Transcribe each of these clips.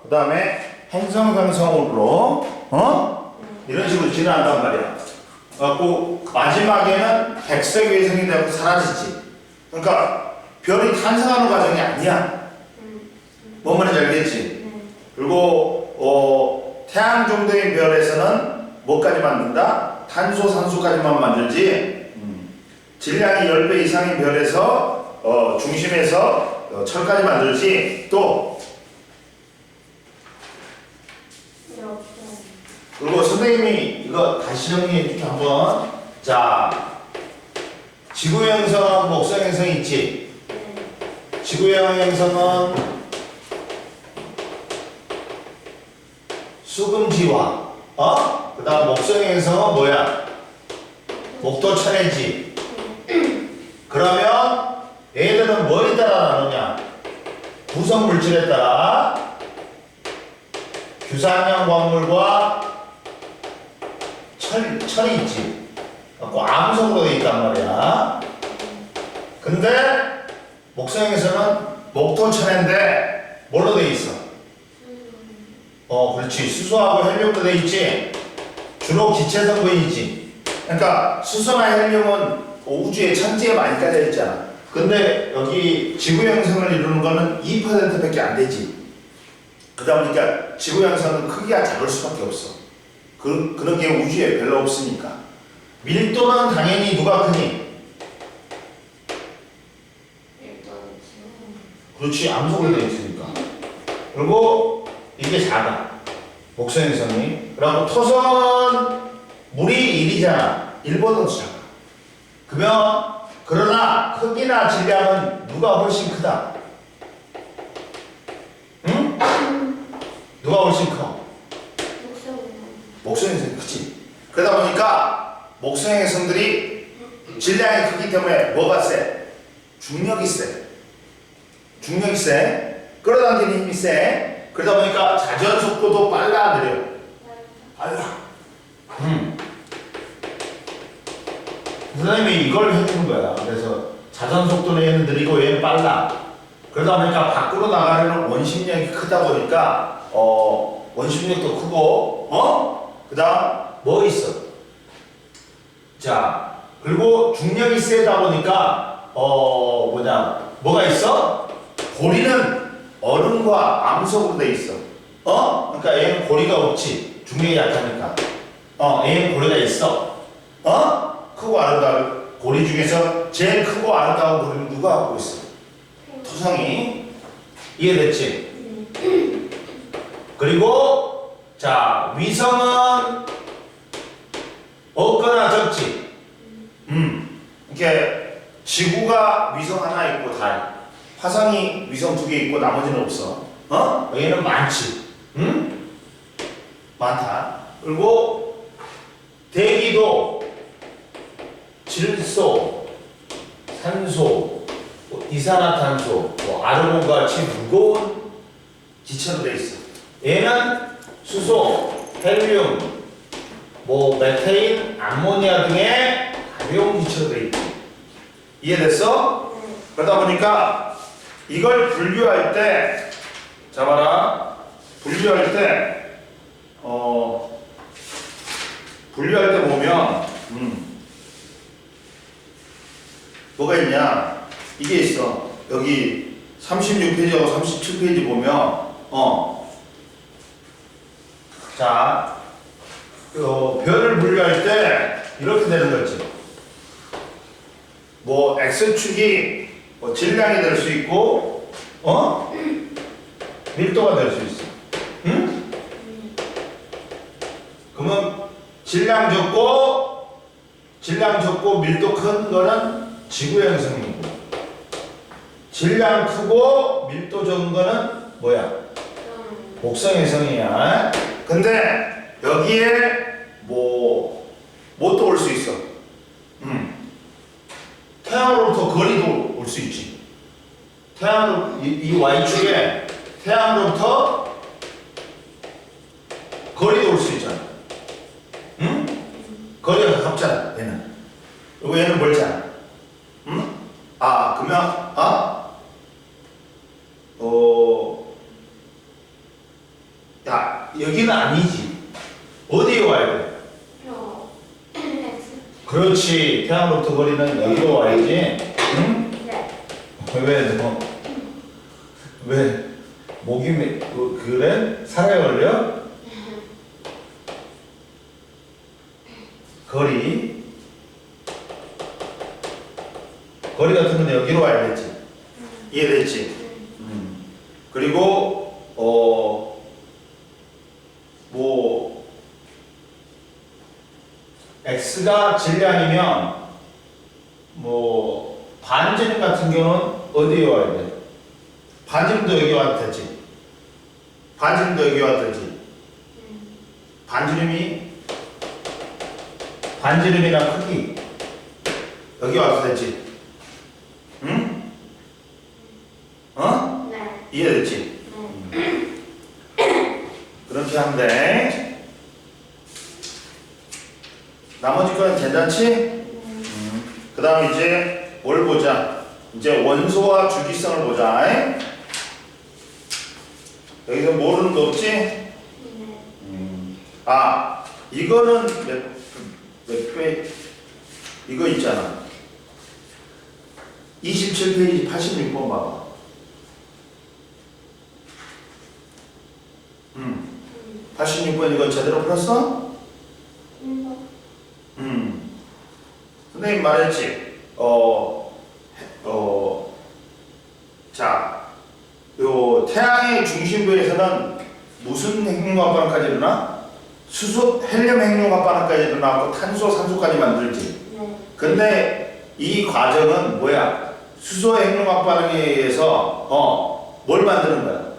그 다음에 행성상성으로 이런 식으로 진화한단 말이야. 그래갖고 마지막에는 백색 외성이 되고 사라지지. 그러니까 별이 탄생하는 과정이 아니야. 뭔 말인지 알겠지? 그리고 태양 정도의 별에서는 뭐까지 만든다? 탄소, 산소까지만 만들지. 질량이 10배 이상인 별에서 중심에서 철까지 만들지. 또 그리고 선생님이 이거 다시 정리해 줄게 한번. 자, 지구형 행성하고 목성 행성이 있지. 지구형 행성은 수금지화. 그 다음 목성 행성은 뭐야? 목토천해지. 그러면 얘들은 뭐에 따라 나누냐? 구성 물질에 따라 규산형 광물과 철이 있지. 암석으로 되어 있단 말이야. 근데 목성에서는 목토천해인데 뭘로 되어 있어? 그렇지. 수소하고 헬륨으로 되어 있지. 주로 기체 성분이지. 그러니까 수소나 헬륨은 우주의 천지에 많이 깔려 있잖아. 근데 여기 지구 형성을 이루는 거는 2%밖에 안 되지. 그러다 보니까 지구 형성은 크기가 작을 수밖에 없어. 그런 게 우주에 별로 없으니까. 밀도는 당연히 누가 크니? 그렇지. 암석으로 되어 있으니까. 그리고 이게 작아. 목성행성이. 그리고 토성 물이 1이잖아. 1보다 작아. 그러나 크기나 질량은 누가 훨씬 크다? 응? 누가 훨씬 커? 목성행성이 크지. 그러다 보니까 목성행성들이 질량이 크기 때문에 뭐가 세? 중력이 세. 중력이 세. 끌어당기는 힘이 세. 그러다 보니까 자전 속도도 빨라, 느려? 빨라. 선생님이 이걸 해주는 거야. 그래서 자전 속도는 얘는 느리고 얘는 빨라. 그러다 보니까 밖으로 나가려는 원심력이 크다 보니까 원심력도 크고 그 다음 뭐 있어? 자, 그리고 중력이 세다 보니까 뭐가 있어? 고리는 얼음과 암석으로 돼 있어. 그러니까 얘는 고리가 없지. 중력이 약하니까. 얘는 고리가 있어. 크고 아름다운 고리 중에서 제일 크고 아름다운 고리는 누가 갖고 있어? 토성이. 이해됐지? 그리고 자, 위성은 없거나 적지. 이렇게 지구가 위성 하나 있고 달, 화성이 위성 2개 있고 나머지는 없어. 얘는 많지. 많다. 그리고 대기도 질소, 산소, 이산화탄소, 아르곤과 같이 무거운 기체로 되어 있어. 얘는 수소, 헬륨, 메테인, 암모니아 등의 가벼운 기체로 되어 있고. 이해됐어? 그러다 보니까 이걸 분류할 때, 잡아라. 분류할 때 보면 뭐가 있냐? 이게 있어. 여기 36페이지하고 37페이지 보면 자, 별을 분류할 때 이렇게 되는 거지. X축이 질량이 될 수 있고 밀도가 될 수 있어. 응? 그러면 질량 적고 밀도 큰 거는 지구형 행성이고, 질량 크고 밀도 적은 거는 뭐야? 목성 행성이야. 근데 여기에 뭣도 올 수 있어. 태양으로부터 거리도 올 수 있지. 이 Y축에 태양으로부터 거리도 올 수 있잖아. 응? 거리가 가깝잖아, 얘는. 그리고 얘는 멀잖아. 응? 그러면 야, 여기는 아니지. 어디에 와야 돼? X. 그렇지. 태양으로부터 거리는 여기로 와야지. 응? 네. 왜 너? 왜 목이 그래? 살에 걸려? 거리 같은 건 여기로 와야겠지. 이해됐지? 그리고 뭐 x가 질량이면 뭐 반지름 같은 경우는 어디에 와야 돼? 반지름도 여기 와도 되지. 반지름도 여기 와도 되지. 반지름이나 크기 여기 와도 되지. 응? 어? 네. 이해됐지? 네. 그렇게 하면 돼. 나머지 거는 괜찮지? 그 다음 이제 뭘 보자. 이제 원소와 주기성을 보자. 여기서 모르는 거 없지? 네. 아, 이거는 몇 배? 이거 있잖아. 27페이지 86번 봐봐. 86번 이거 제대로 풀었어? 선생님 말했지. 자, 요 태양의 중심부에서는 무슨 핵융합 반응까지 일어나? 수소, 헬륨 핵융합 반응까지 일어나고 탄소, 산소까지 만들지. 네. 근데 이 과정은 뭐야? 수소 핵융합 반응에 의해서 뭘 만드는 거야?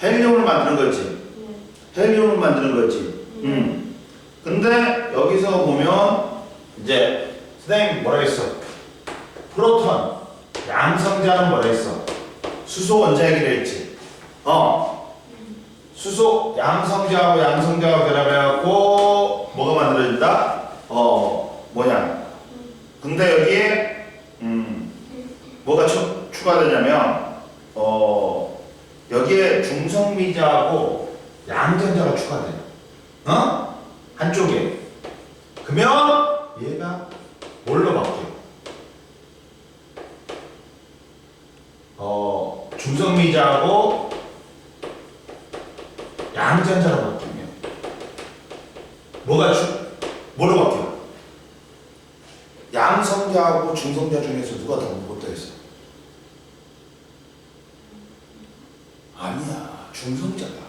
헬륨을 만드는 거지. 헬륨을 만드는 거지. 근데 여기서 보면 이제 선생님 뭐라 했어? 프로톤 양성자는 뭐라 했어? 수소 원자핵이라 했지. 수소 양성자하고 양성자가 결합해갖고 뭐가 만들어진다? 뭐냐? 근데 여기에 뭐가 추가되냐면 여기에 중성미자하고 양전자가 추가돼요. 한쪽에. 그러면 얘가 뭘로 바뀌어? 중성미자하고 양전자로 바뀌면 뭘로 바뀌어? 양성자하고 중성자 중에서 누가 더 못했어? 아니야, 중성자가.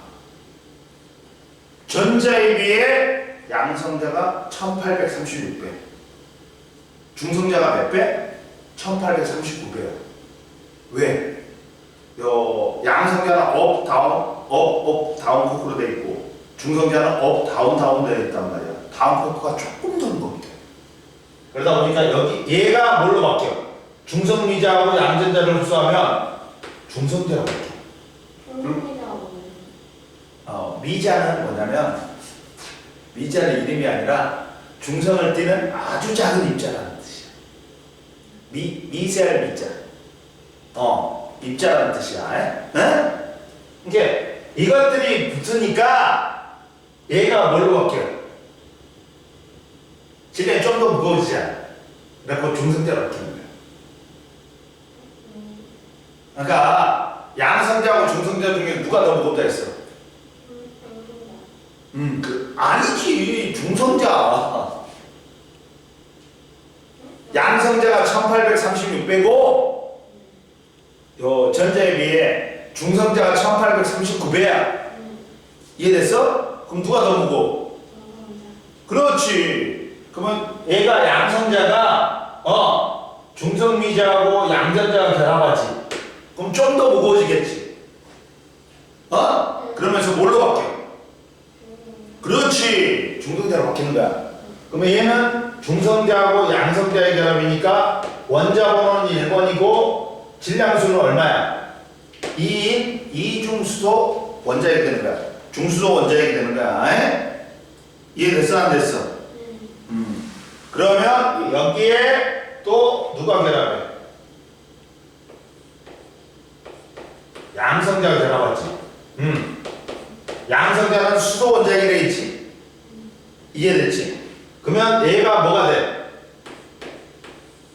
전자에 비해 양성자가 1836배. 중성자가 몇 배? 1839배야. 왜? 양성자는 업, 다운 코크로 되어 있고, 중성자는 업, 다운 되어 있단 말이야. 다운 코크가 조금 더 무겁대. 그러다 보니까 얘가 뭘로 바뀌어? 중성미자하고 양전자를 흡수하면 중성자로 바뀌어. 미자는 뭐냐면, 미자는 이름이 아니라 중성을 띠는 아주 작은 입자라는 뜻이야. 미세할 미자. 입자라는 뜻이야. 응? 이게 이것들이 붙으니까 얘가 뭘로 바뀌어? 질량이 좀 더 무거워지잖아. 그래서 중성자로 바뀌는 거야. 그러니까 양성자하고 중성자 중에 누가 더 무겁다 했어? 아니지. 중성자. 양성자가 1836배고 전자에 비해 중성자가 1839배야. 이해됐어? 그럼 누가 더 무거워? 그렇지. 그러면 얘가 양성자가 중성미자하고 양전자가 결합하지. 그럼 좀 더 무거워지겠지. 그러면서 뭘로 바뀌어? 그렇지. 중성자로 바뀌는 거야. 그러면 얘는 중성자하고 양성자의 결합이니까 원자 번호는 1번이고 질량수는 얼마야? 2인 이중수소 원자핵이 되는 거야. 중수소 원자핵이 되는 거야. 이해됐어? 안 됐어? 그러면 여기에 또 누가 결합해? 양성자가 결합하지. 양성자는 수소 원자력이 돼 있지. 이해됐지? 그러면 얘가 뭐가 돼?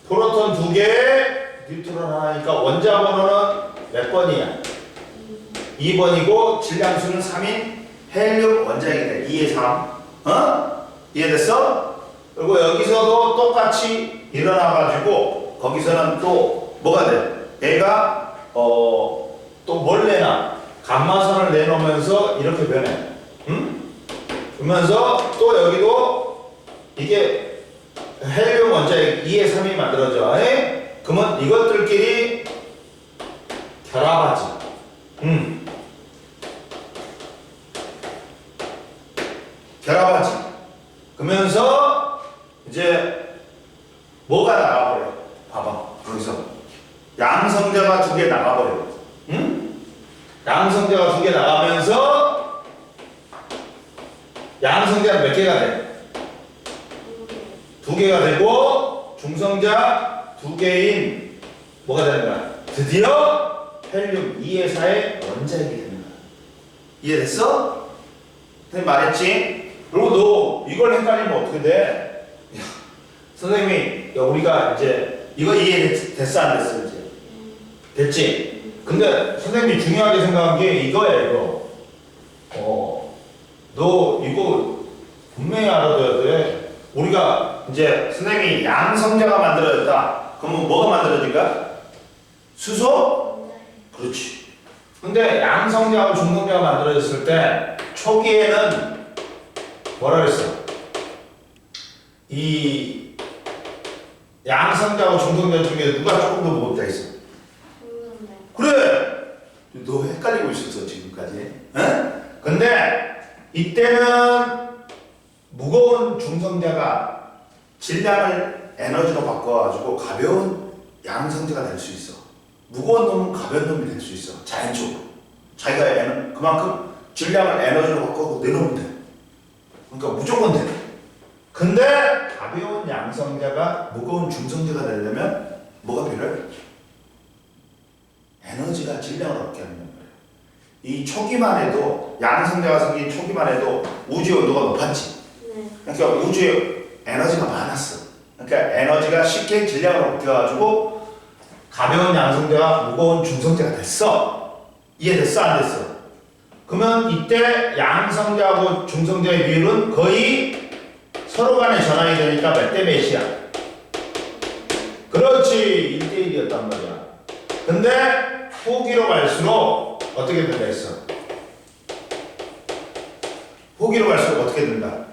프로톤 2개, 뉴트론 하나니까 원자 번호는 몇 번이야? 2번이고 질량수는 3인 헬륨 원자력이 돼. 2에 3. 이해됐어? 그리고 여기서도 똑같이 일어나가지고 거기서는 또 뭐가 돼? 얘가 또 뭘 내나? 감마선을 내놓으면서 이렇게 변해. 그러면서 또 여기도 이게 헬륨 원자력 2에 3이 만들어져. 그러면 이것들끼리 결합하지. 결합하지. 그러면서 이제 뭐가 나가버려. 봐봐. 여기서 양성자가 2개 나가버려. 양성자가 2개 나가면서 양성자는 몇 개가 돼? 2개가 되고 중성자 2개인 뭐가 되는 거야? 드디어 헬륨 2의 4의 원자력이 되는 거야. 이해됐어? 선생님 말했지? 그리고 너 이걸 헷갈리면 어떻게 돼? 야, 선생님이 야, 우리가 이제 이거 이해됐어 안 됐어 이제? 됐지? 근데 선생님이 중요하게 생각한 게 이거야 이거. 너 이거 분명히 알아둬야 돼. 우리가 이제 선생님이 양성자가 만들어졌다. 그러면 뭐가 만들어질까? 수소? 그렇지. 근데 양성자하고 중성자가 만들어졌을 때 초기에는 뭐라 그랬어? 이 양성자하고 중성자 중에 누가 조금 더 무겁다 했어? 그래! 너 헷갈리고 있었어 지금까지. 응? 근데 이때는 무거운 중성자가 질량을 에너지로 바꿔가지고 가벼운 양성자가 될 수 있어. 무거운 놈은 가벼운 놈이 될 수 있어. 자연적으로. 자기가 그만큼 질량을 에너지로 바꿔서 내놓으면 돼. 그러니까 무조건 돼. 근데 가벼운 양성자가 무거운 중성자가 되려면 뭐가 필요해? 에너지가 질량을 얻게 하는 거예요. 이 초기만 해도 양성자가 생긴 초기만 해도 우주의 온도가 높았지. 그러니까 우주에 에너지가 많았어. 그러니까 에너지가 쉽게 질량을 얻겨가지고 가벼운 양성자가 무거운 중성자가 됐어. 이해됐어 안 됐어? 그러면 이때 양성자하고 중성자의 비율은 거의 서로 간에 전환이 되니까 몇 대 몇이야? 그렇지 1대1이었단 말이야. 근데 후기로 갈수록 어떻게 된다 했어? 후기로 갈수록 어떻게 된다?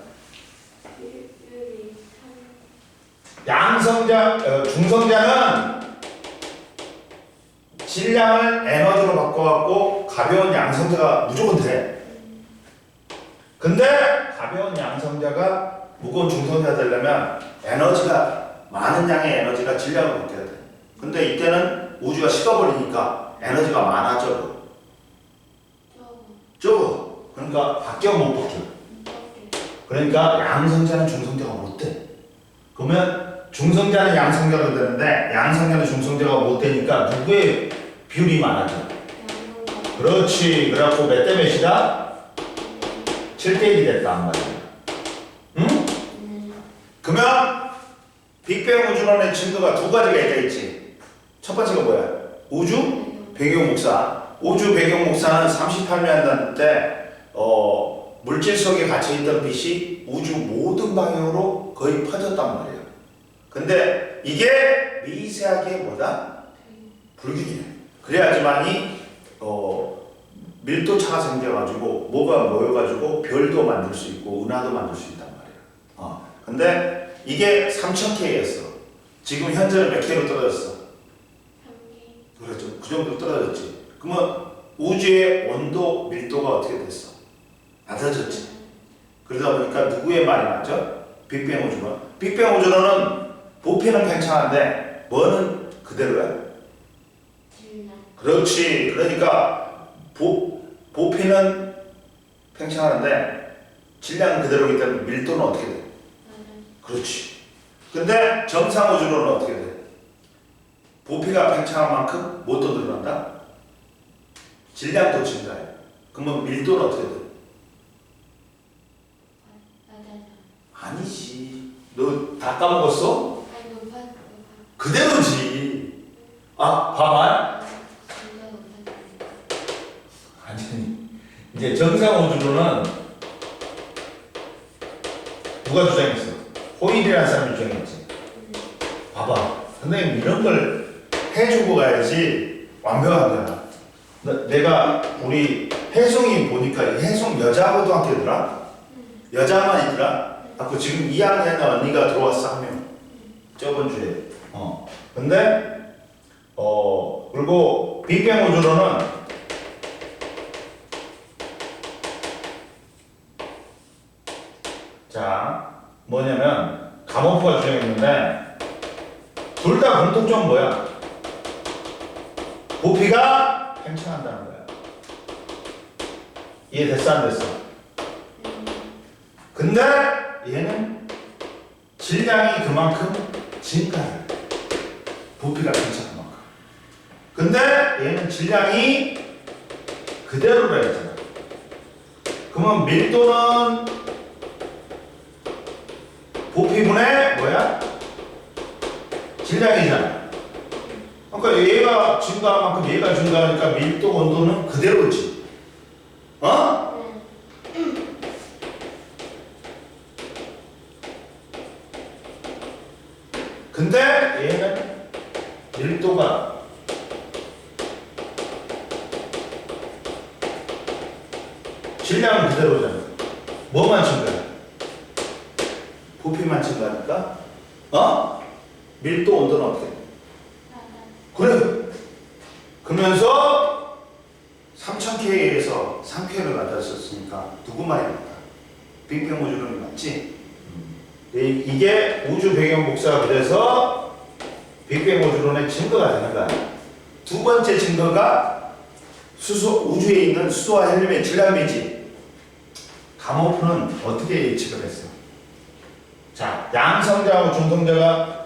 중성자는 질량을 에너지로 바꿔갖고 가벼운 양성자가 무조건 돼. 근데 가벼운 양성자가 무거운 중성자가 되려면 많은 양의 에너지가 질량을 바뀌어야 돼. 근데 이때는 우주가 식어버리니까 에너지가 많아져. 적어. 그러니까 바뀌어 못 바뀌어. 그러니까 양성자는 중성자가 못 돼. 그러면 중성자는 양성자가 되는데 양성자는 중성자가 못 되니까 누구의 비율이 많아져? 그렇지. 그래갖고 몇 대 몇이다? 7대1이 됐단 말이야. 응? 그러면 빅뱅 우주론의 증거가 두 가지가 있겠지. 첫 번째가 뭐야? 우주 배경 목사. 우주 배경 목사는 38년 때 물질 속에 갇혀있던 빛이 우주 모든 방향으로 거의 퍼졌단 말이에요. 근데 이게 미세하게 뭐다? 불균이야. 그래야지만이 밀도차가 생겨가지고 뭐가 모여가지고 별도 만들 수 있고 은하도 만들 수 있단 말이에요. 근데 이게 3000K였어. 지금 현재는 몇 K로 떨어졌어? 그렇죠. 그 정도 떨어졌지. 그러면 우주의 온도 밀도가 어떻게 됐어? 낮아졌지. 그러다 보니까 누구의 말이 맞죠? 빅뱅 우주론. 빅뱅 우주론은 부피는 팽창한데 뭐는 그대로야? 그렇지. 그러니까 부피는 팽창하는데 질량은 그대로이기 때문에 밀도는 어떻게 돼? 그렇지. 근데 정상 우주론은 어떻게 돼? 부피가 팽창한 만큼 뭐도 늘어난다? 질량도 증가해. 그러면 밀도는 어떻게 돼? 다 까먹었어? 아니 높아. 그대로지. 아, 봐봐. 진짜 높아. 아니, 이제 정상 우주로는 누가 주장했어? 호일이라는 사람이 주장했지. 봐봐. 선생님 이런 걸 해주고 가야지 완벽한 거야. 내가 우리 혜송이 보니까 혜송 여자고등학교더라? 여자만 있더라? 그 지금 2학년 언니가 들어왔어, 한 명. 저번 주에. 근데, 그리고 빅뱅 우주로는 자, 뭐냐면, 가모프가 주장했는데, 둘 다 공통점 뭐야? 부피가 팽창한다는 거야. 이해됐어, 안 됐어? 근데 얘는 질량이 그만큼 증가해. 부피가 팽창한 만큼. 근데 얘는 질량이 그대로라 했잖아. 그러면 밀도는 부피분의 뭐야? 질량이잖아. 그러니까 얘가 증가한 만큼 얘가 증가하니까 밀도 온도는 그대로지. 근데 얘는 밀도가 질량은 그대로잖아. 뭐만 증가해? 부피만 증가하니까 밀도 온도는 어떻게 돼? 그래. 그러면서 3000K에서 3K를 만들었으니까 누구 말이 맞다? 빅뱅 우주론이 맞지? 이게 우주 배경 복사가 그래서 빅뱅 우주론의 증거가 되는 거야. 두 번째 증거가 우주에 있는 수소와 헬륨의 질량비지. 가모프는 어떻게 예측을 했어? 자, 양성자하고 중성자가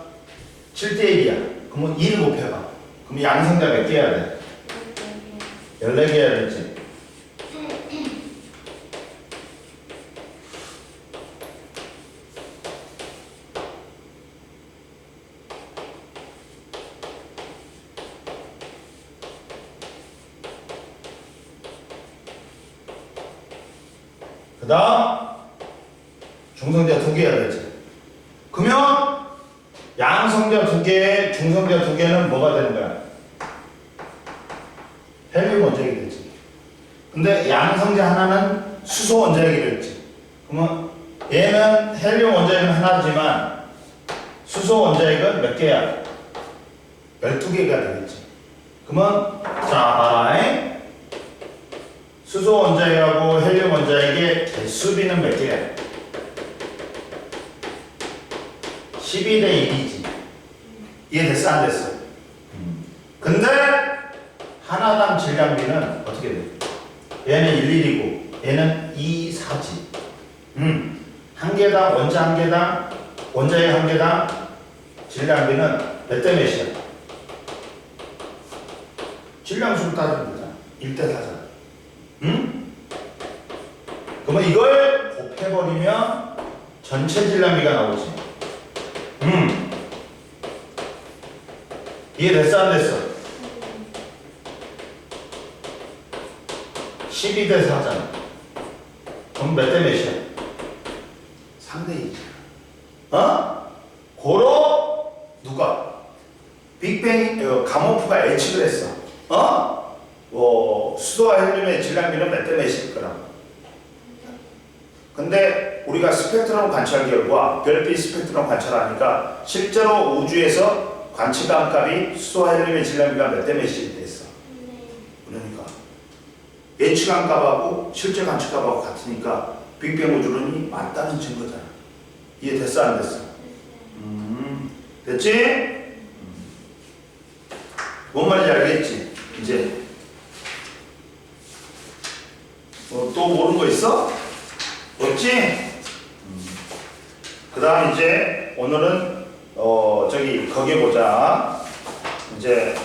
7대1이야. 그러면 2를 곱해봐. 그럼 양성자 몇 개 해야 돼? 14개 해야 되지. 그 다음 중성자 2개 해야 되지. 그러면 양성자 2개, 중성자 2개는 뭐가 되는 거야? 헬륨 원자핵이 되지. 근데 양성자 하나는 수소 원자핵이 되지. 그러면 얘는 헬륨 원자핵은 하나지만 수소 원자핵은 몇 개야? 12개가 되겠지. 그러면 자, 봐라. 수소 원자핵하고 헬륨 원자핵의 개수비는 몇 개야? 12대 1이지. 이해됐어, 안 됐어? 근데 하나당 질량비는 어떻게 돼? 얘는 1, 1이고 얘는 2, 4지. 한 개당 원자 한 개당 원자핵 한 개당 질량비는 몇 대 몇이야? 질량수를 따지면 되잖아. 1대 4잖아. 그러면 이걸 곱해버리면 전체 질량비가 나오지. 이해됐어, 안 됐어? 12대 4잖아. 그럼 몇 대 몇이야? 3대 2잖아. 고로 누가? 빅뱅 가모프가 예측을 했어. 수소와 헬륨의 질량비는 몇 대 몇일 거라고. 근데 우리가 스펙트럼 관찰 결과 별빛 스펙트럼 관찰하니까 실제로 우주에서 관측한 값이 수소와 헬륨의 질량비가 몇 대 몇이 됐어. 그러니까 예측한 값하고 실제 관측 값하고 같으니까 빅뱅 우주론이 맞다는 증거잖아. 이해됐어, 안 됐어? 됐지? 뭔 말인지 알겠지? 이제 또 모르는 거 있어? 없지? 그 다음 이제 오늘은 거기 보자. 이제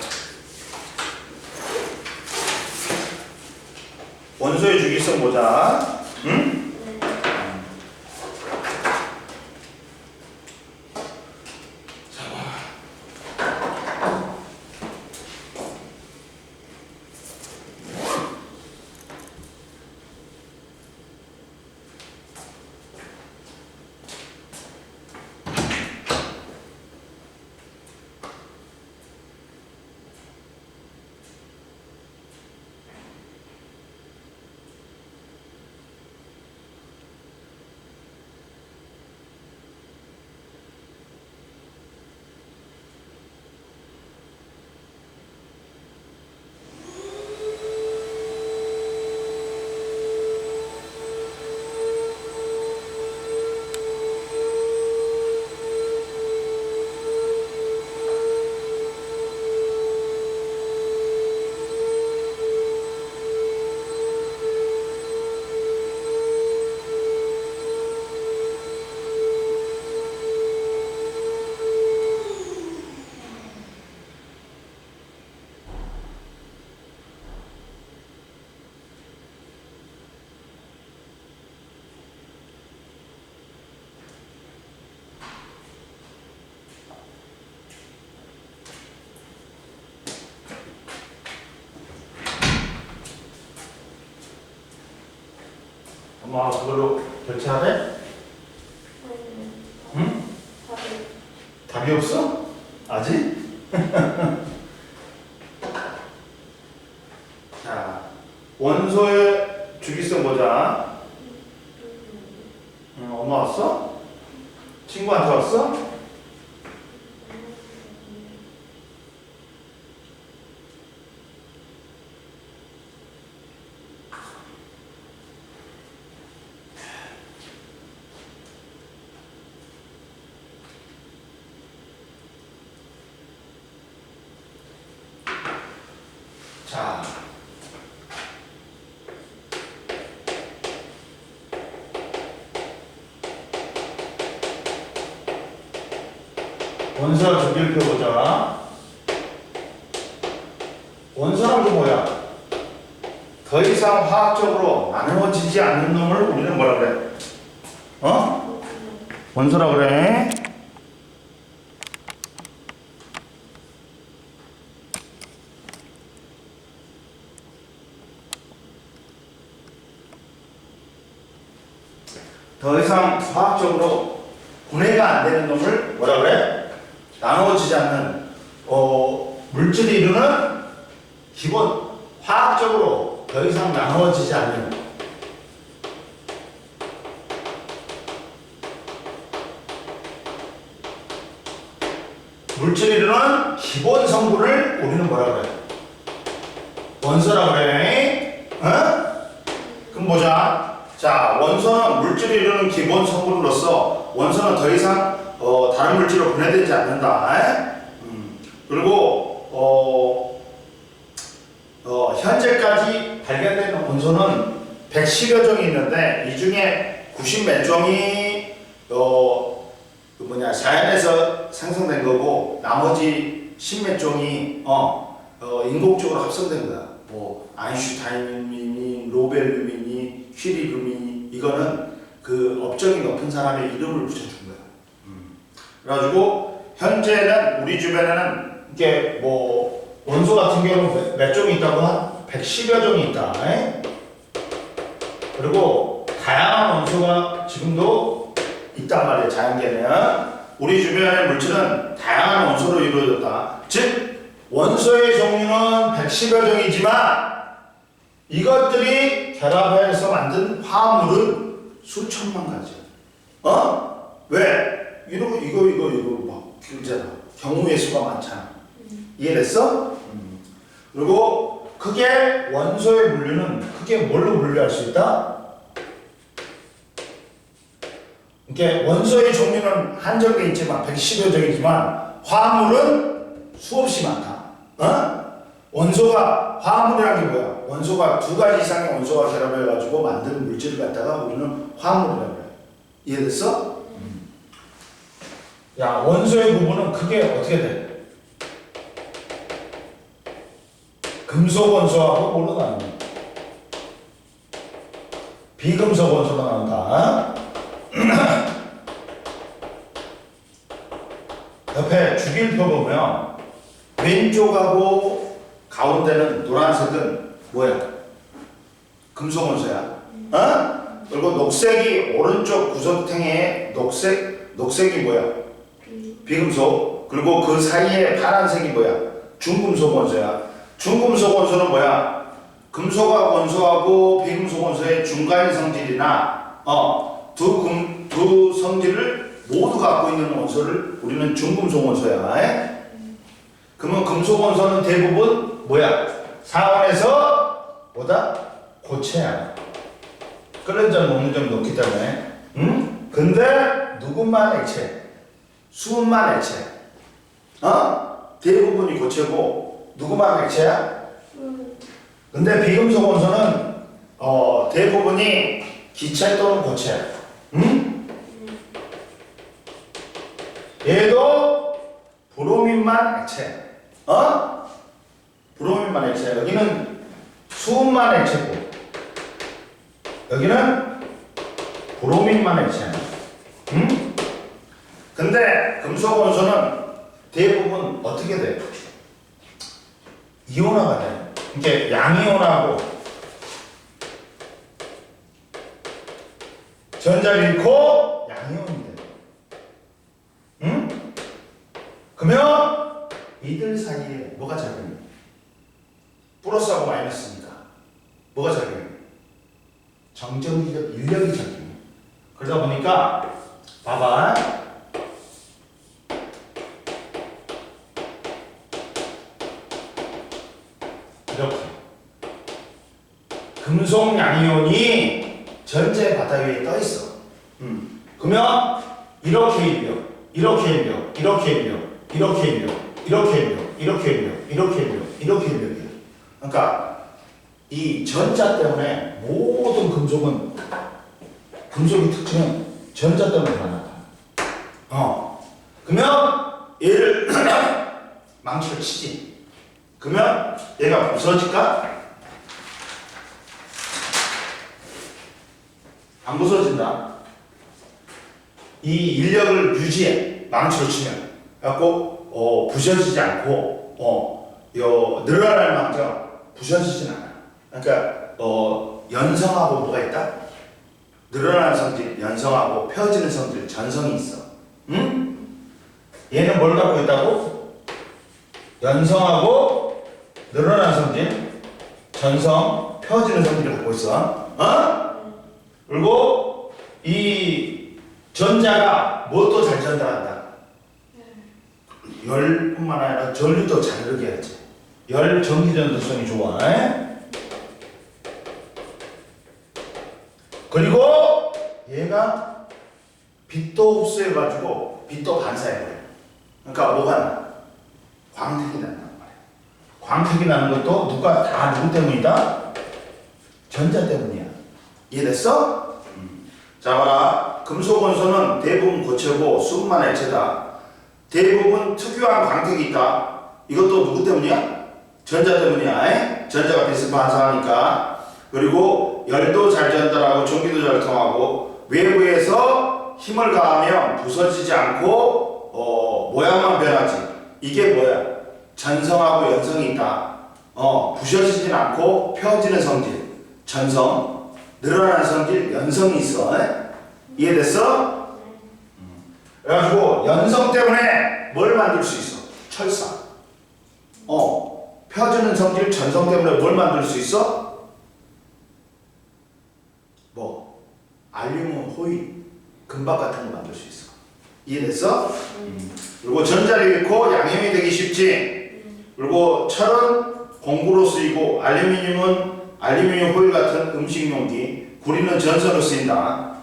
원소의 주기성 보자. 응? 엄마 그걸로 결제하래? 응? 답이 없어? 아직? 자, 원소의 주기성 보자. 엄마 왔어? 친구한테 왔어? 자, 원소와 주기율표 보자. 원소란 게 뭐야? 더 이상 화학적으로 나누어지지 않는 놈을 우리는 뭐라 그래? 어? 원소라 그래. 더 이상 화학적으로 분해가 안 되는 놈을 뭐라 그래? 나누어지지 않는 물질이 이루는 기본 화학적으로 더 이상 나누어지지 않는 물질이 이루는 기본 성분을 우리는 뭐라 그래? 원소라 그래. 어? 그럼 보자. 자, 원소는 물질이 이루는 기본 성분으로서 원소는 더 이상 다른 물질로 분해되지 않는다. 그리고 현재까지 발견된 원소는 110여 종이 있는데 이 중에 90 몇 종이 자연에서 생성된 거고 나머지 10 몇 종이 인공적으로 합성된 거야. 뭐 아인슈타인이니 로벨륨이니 퀴리룸이니 이거는 그 업적이 높은 사람의 이름을 붙여준 거야. 그래가지고 현재는 우리 주변에는 이게 뭐 원소 같은 경우는 몇 종이 있다고? 한 110여 종이 있다. 그리고 다양한 원소가 지금도 있단 말이에요. 자연계는 우리 주변의 물질은 다양한 원소로 이루어졌다. 즉 원소의 종류는 110여 종이지만 이것들이 결합해서 만든 화합물은 수천만 가지야. 왜? 이거 막 길잖아. 경우의 수가 많잖아. 이해됐어? 그리고 크게 원소의 분류는 크게 뭘로 분류할 수 있다? 이렇게 원소의 종류는 한정돼 있지만 110여 종이지만 화합물은 수없이 많다. 원소가 화합물이란 게 뭐야? 원소가 두 가지 이상의 원소가 결합해가지고 만든 물질을 갖다가 우리는 화합물이라고 그래. 이해됐어? 야, 원소의 구분은 크게 어떻게 돼? 금속 원소하고 뭘로 나누냐? 비금속 원소로 나눈다. 옆에 주기율표 보면 왼쪽하고 가운데는 노란색은 뭐야? 금속 원소야. 그리고 녹색이 오른쪽 구석탱이에 녹색이 뭐야? 비금속. 그리고 그 사이에 파란색이 뭐야? 중금속 원소야. 중금속 원소는 뭐야? 금속과 원소하고 비금속 원소의 중간 성질이나 두 성질을 모두 갖고 있는 원소를 우리는 중금속 원소야. 그러면 금속 원소는 대부분 뭐야? 상온에서 뭐다? 고체야. 끓는 점 먹는 점 넣기 때문에. 근데 누구만 액체? 수분만 액체. 대부분이 고체고 누구만 액체야? 근데 비금속 원소는 대부분이 기체 또는 고체야. 얘도 브로민만 액체. 브로민만 액체. 여기는 수은만 액체고 여기는 브로민만 액체야. 근데 금속 원소는 대부분 어떻게 돼? 이온화가 돼. 이게 양이온하고 전자를 잃고 양이온이 돼. 응? 그러면 이들 사이에 뭐가 작용해? 플러스하고 마이너스니까 뭐가 작용해? 정전기적 인력이 작용해. 그러다 보니까 봐봐. 이렇게 금속 양이온이 전체 바닥 위에 떠 있어. 그러면 이렇게 일려, 이렇게 일려, 이렇게 일려, 이렇게 일려, 이렇게 일려, 이렇게 일려, 이렇게 일려, 이렇게 일려. 그러니까 이 전자 때문에 모든 금속은 금속의 특징은 전자 때문에 나타나. 그러면 얘를 망치를 치지. 그러면 얘가 부서질까? 안 부서진다. 이 인력을 유지해. 망치로 치면. 그래갖고 부서지지 않고 늘어날 망정 부서지진 않아. 그러니까 연성하고 뭐가 있다? 늘어나는 성질 연성하고 펴지는 성질 전성이 있어. 응? 얘는 뭘 갖고 있다고? 연성하고 늘어나는 성질 전성 펴지는 성질을 갖고 있어. 그리고 이 전자가 무엇도 잘 전달한다. 열뿐만 아니라 전류도 잘 흐르게 해야지. 열 전기 전도성이 좋아. 그리고 얘가 빛도 흡수해가지고 빛도 반사해버려. 그러니까 뭐가 나? 광택이 난단 말이야. 광택이 나는 것도 누구 때문이다? 전자 때문이야. 이해됐어? 자, 봐라. 금속 원소는 대부분 고체고 수분만 액체다. 대부분 특유한 광택이 있다. 이것도 누구 때문이야? 전자 때문이야. 전자가 빛을 반사하니까. 그리고 열도 잘 전달하고 전기도 잘 통하고 외부에서 힘을 가하면 부서지지 않고 모양만 변하지. 이게 뭐야? 전성하고 연성이 있다. 부서지진 않고 펴지는 성질 전성, 늘어나는 성질 연성이 있어. 이해됐어? 그래가지고 연성 때문에 뭘 만들 수 있어? 철사. 펴지는 성질 전성 때문에 뭘 만들 수 있어? 알루미늄 호일, 금박 같은 거 만들 수 있어. 이해됐어? 그리고 전자를 잃고 양이온이 되기 쉽지. 그리고 철은 공구로 쓰이고 알루미늄은 알루미늄 호일 같은 음식 용기, 구리는 전선으로 쓰인다.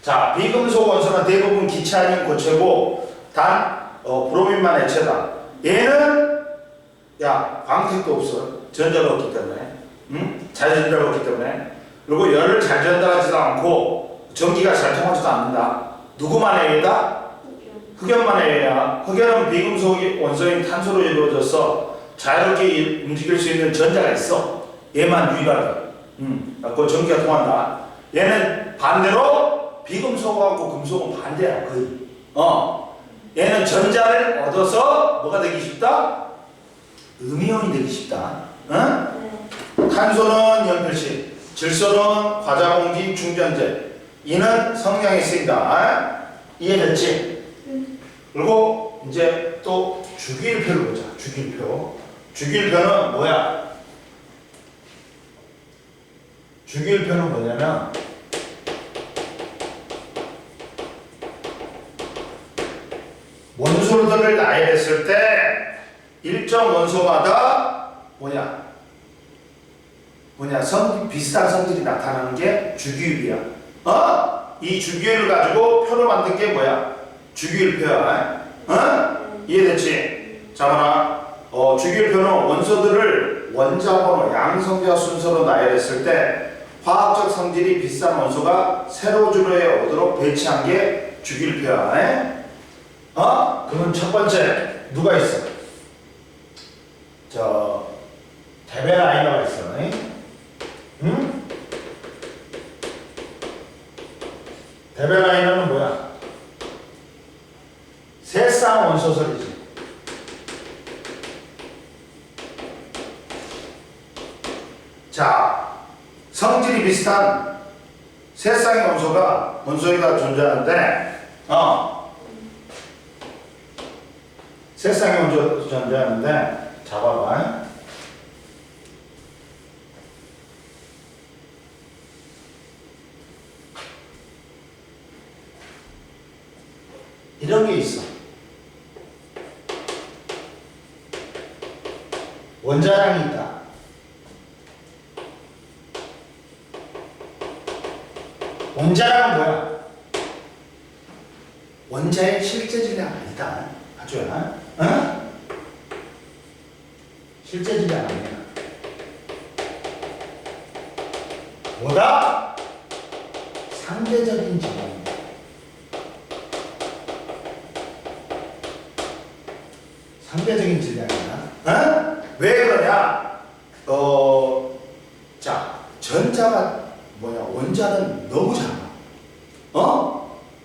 자, 비금속 원소는 대부분 기체 아닌 고체고 단 브로민만 액체다. 얘는 광택도 없어. 전자가 없기 때문에. 잘 전달이 없기 때문에. 그리고 열을 잘 전달하지도 않고 전기가 잘 통하지도 않는다. 누구만의 얘다? 흑연만의 얘야. 흑연은 비금속 원소인 탄소로 이루어져서 자유롭게 움직일 수 있는 전자가 있어. 얘만 유일하게. 그 전기가 통한다. 얘는 반대로 비금속하고 금속은 반대야. 거의. 얘는 전자를 얻어서 뭐가 되기 쉽다? 음이온이 되기 쉽다. 탄소는 연필식. 질소는 과자공기 충전재. 이는 성냥에 쓰인다. 이해됐지? 그리고 이제 또 주기율표를 보자. 주기율표. 주기율표는 뭐야? 주기율표는 뭐냐면 원소들을 나열했을 때 일정 원소마다 비슷한 성질이 나타나는 게 주기율이야. 이 주기율을 가지고 표를 만든 게 뭐야? 주기율표야. 이해됐지? 자, 봐라. 주기율표는 원소들을 원자번호, 양성자 순서로 나열했을 때 화학적 성질이 비슷한 원소가 세로 줄에 오도록 배치한 게 주기율표야. 그러면 첫 번째 누가 있어? 데베라이너가 있어. 데베라이너는 뭐야? 세쌍 원소설이지. 자, 성질이 비슷한 세 쌍의 원소가 원소에다 존재하는데, 세 쌍의 원소 존재하는데, 잡아봐. 이런 게 있어. 원자량이 있다. 원자량은 뭐야? 원자의 실제 질량 아니다. 하주야. 어? 실제 질량 아니야. 뭐다? 상대적인 질량이야. 상대적인 질량이야. 어? 왜 그러냐? 자, 전자가 뭐냐? 원자는 너무 작아.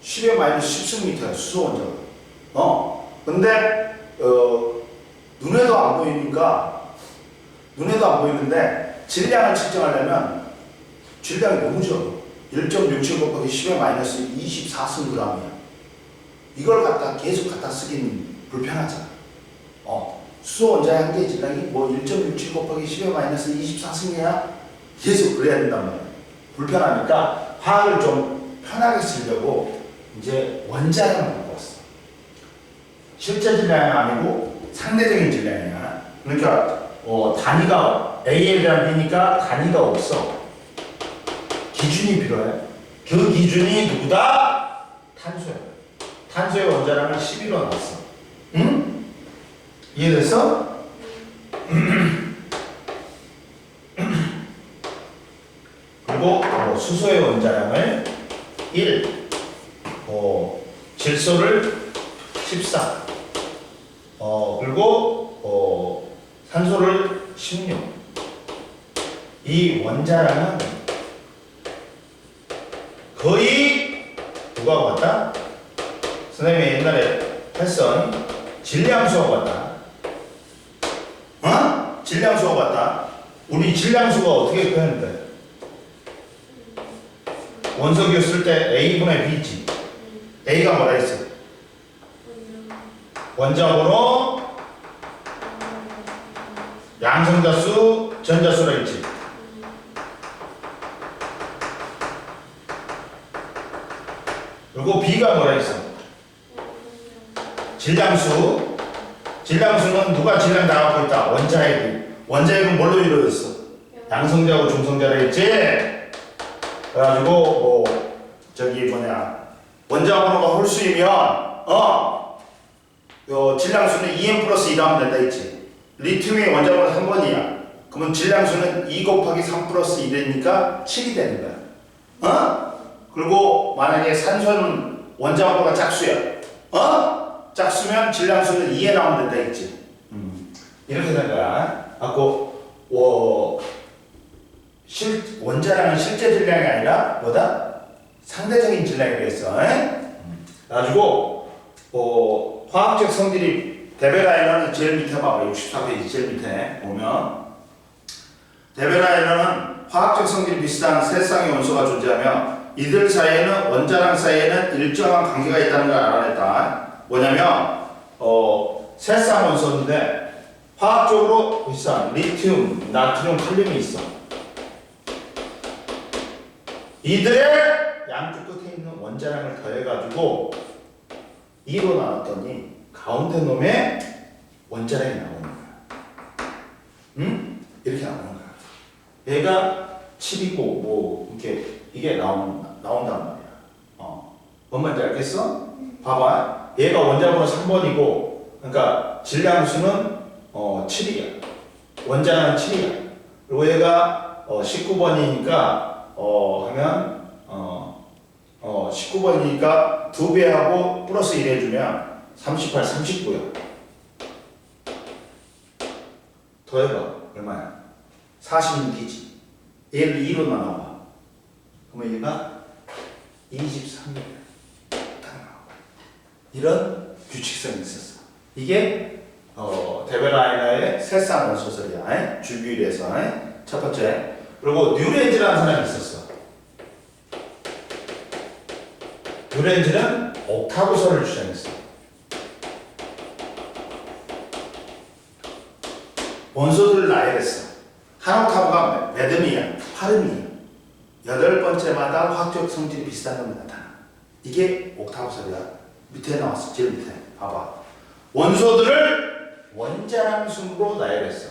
10의 마이너스 10승미터야, 수소 원자가. 근데, 눈에도 안 보이니까, 눈에도 안 보이는데, 질량을 측정하려면, 질량이 너무 적어. 1.67 곱하기 10의 마이너스 24승g이야. 이걸 갖다 계속 갖다 쓰긴 불편하잖아. 수소 원자의 한 개의 질량이 뭐 1.67 곱하기 10의 마이너스 24승이야? 계속 그래야 된단 말이야. 불편하니까 화학을 좀 편하게 쓰려고 이제 원자량을 갖고 왔어. 실제 질량이 아니고 상대적인 질량이야. 그러니까 단위가 A에 대한 B니까 단위가 없어. 기준이 필요해. 그 기준이 누구다? 탄소야. 탄소의 원자량을 11로 놨어. 응? 이해됐어? 그리고 수소의 원자량을 1, 질소를 14, 그리고 산소를 16. 이 원자량은 거의 누구하고 같다? 선생님이 옛날에 했던 질량 수업 같다. 질량 수업 같다. 우리 질량 수가 어떻게 표현돼? 원소기호 쓸 때 A분의 B지. A가 뭐라 했어? 원자번호, 양성자수, 전자수라 했지. 그리고 B가 뭐라 했어? 질량수. 질량수는 누가 질량 다 갖고 있다? 원자핵이. 원자핵은 뭘로 이루어졌어? 양성자하고 중성자라 했지? 그래가지고 원자번호가 홀수이면 질량수는 2n 플러스 2라면 된다 했지. 리튬의 원자번호 3번이야. 그러면 질량수는 2 곱하기 3 플러스 1이니까 7이 되는 거야. 그리고 만약에 산소는 원자번호가 짝수야. 짝수면 질량수는 2에 나오면 된다 했지. 이렇게 된 거야. 원자량은 실제 질량이 아니라 뭐다? 상대적인 질량이라고 했어. 그래가지고 화학적 성질이 데베라이너는 제일 밑에 봐봐. 64페이지 제일 밑에 보면 데베라이너는 화학적 성질이 비슷한 세 쌍의 원소가 존재하며 이들 사이에는 원자량 사이에는 일정한 관계가 있다는 걸 알아냈다. 뭐냐면 세 쌍 원소인데 화학적으로 비슷한 리튬, 나트륨, 칼륨이 있어. 이들의 양쪽 끝에 있는 원자량을 더해가지고 2로 나눴더니 가운데 놈의 원자량이 나오는 거야. 이렇게 나오는 거야. 얘가 7이고 이게 나온단 말이야. 뭔 말인지 알겠어? 봐봐. 얘가 원자번호 3번이고 그러니까 질량수는 7이야. 원자량은 7이야. 그리고 얘가 19번이니까 하면 19번이니까 2배 하고 플러스 1 해주면 38, 39야. 더해봐. 얼마야? 46이지. 얘를 2로 나눠봐. 그러면 얘가 23이야. 이런 규칙성이 있었어. 이게 데베라이너의 세쌍원 소설이야. 주기율에서 첫 번째. 그리고 뉴렌즈라는 사람이 있었어. 뉴렌즈는 옥타브서를 주장했어. 원소들을 나열했어. 한 옥타브가 몇 음이야? 8음이야. 8번째마다 화학적 성질이 비슷한 놈이 나타나. 이게 옥타브설이야. 밑에 나왔어. 제일 밑에. 봐봐. 원소들을 원자량 순으로 나열했어.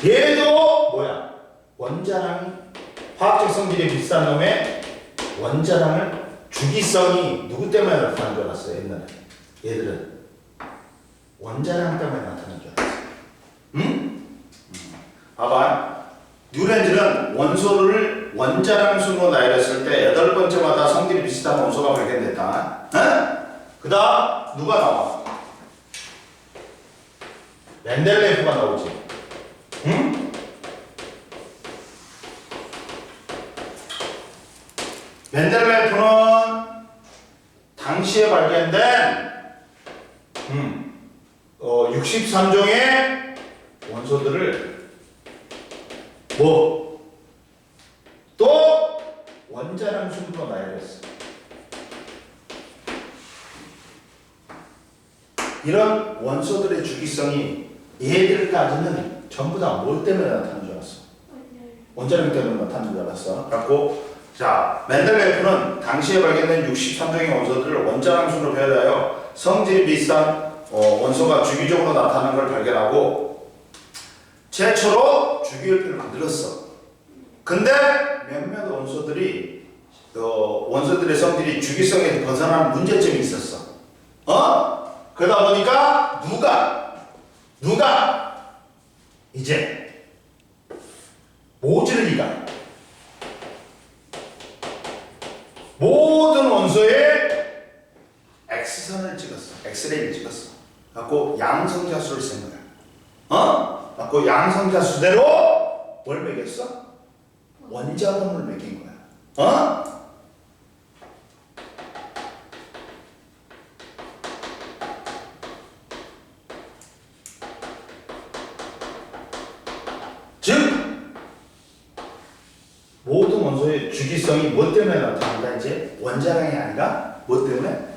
얘도 뭐야? 원자량이 화학적 성질이 비슷한 놈의 원자량을 주기성이 누구 때문에 나타난 줄 알았어? 옛날에. 얘들은 원자량 때문에 나타난 줄 알았어. 응? 봐봐. 뉴렌즈는 원소를 원자량 순으로 나열했을 때 8번째마다 성질이 비슷한 원소가 발견됐다. 그 다음 누가 나와? 멘델레이프가 나오지. 응? 멘델레이프는 당시에 발견된 63종의 원소들을 또 원자량 순으로 나열했어. 이런 원소들의 주기성이 얘들까지는 전부 다 뭘 때문에 나타나는 줄 알았어? 원자량 때문에 나타나는 줄 알았어. 그래갖고 자, 멘델레이프는 당시에 발견된 63종의 원소들을 원자량 순으로 배열하여 성질이 비슷한 원소가 주기적으로 나타나는 걸 발견하고 최초로 주기율표를 만들었어. 근데 몇몇 원소들이 원소들의 성질이 주기성에서 벗어나는 문제점이 있었어. 그러다 보니까 누가 이제 모즐리가 모든 원소에 X선을 찍었어. 엑스레이를 찍었어. 갖고 양성자수를 센 거야. 갖고 양성자수대로 뭘 매겼어? 원자번호를 매긴 거야. 즉 모든 원소의 주기성이 뭐 때문에 나타난다? 이제 원자량이 아니라 뭐 때문에?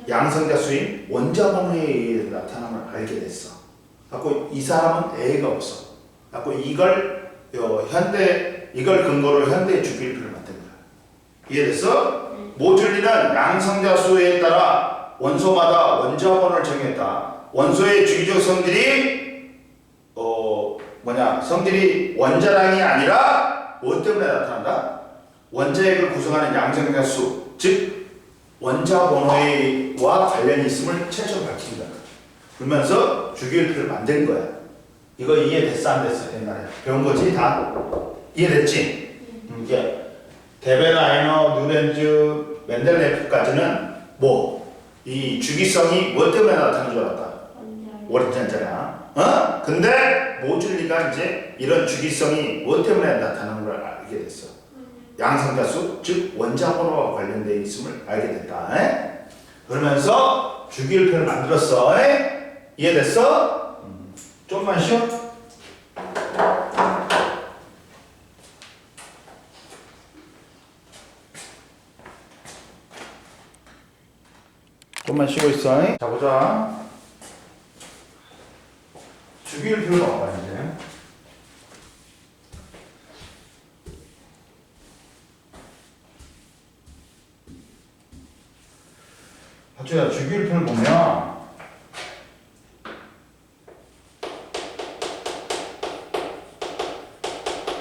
양성자수인 원자번호에 의해 나타남을 알게 됐어. 갖고 이 사람은 A가 없어. 갖고 이걸 근거로 현대 주기율표를 만든 거야. 이해됐어? 모듈리는 양성자수에 따라 원소마다 원자번호를 정했다. 원소의 주기적 성질이 성질이 원자량이 아니라 뭐 때문에 나타난다? 원자핵을 구성하는 양성자수, 즉 원자번호와 관련이 있음을 최초로 밝힌다. 그러면서 주기율표를 만든 거야. 이거 이해됐어 안 됐어? 옛날에 배운 거지 다? 이해됐지? 이게 데베라이너, 뉴렌즈, 멘델레이프까지는 이 주기성이 뭐 때문에 나타나는 줄 알았다? 원자잖아. 근데 모듈리가 이제 이런 주기성이 뭐 때문에 나타나는 걸 알게 됐어. 양성자수, 즉 원자번호와 관련되어 있음을 알게 됐다. 그러면서 주기율표를 만들었어. 이해됐어? 좀만 쉬어. 좀만 쉬고 있어. 자, 보자. 주기율표를 봐봐 이제. 박주야, 주기율표를 보면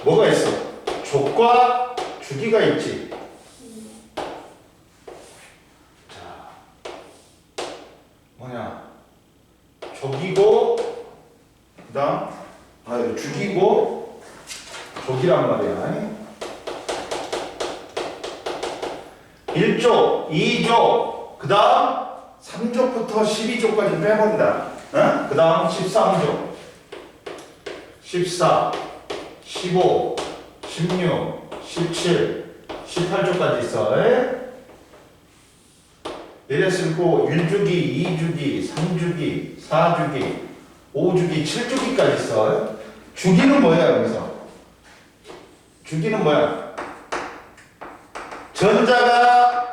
뭐가 있어? 족과 주기가 있지. 자, 족이고 그다음 주기고 족이란 말이야. 1족, 2족, 그 다음 3족부터 12족까지 빼버린다. 그 다음 13족, 14, 15, 16, 17, 18족까지 있어. 이랬고 1주기, 2주기, 3주기, 4주기, 5주기, 7주기까지 있어. 주기는 뭐야 여기서? 주기는 뭐야? 전자가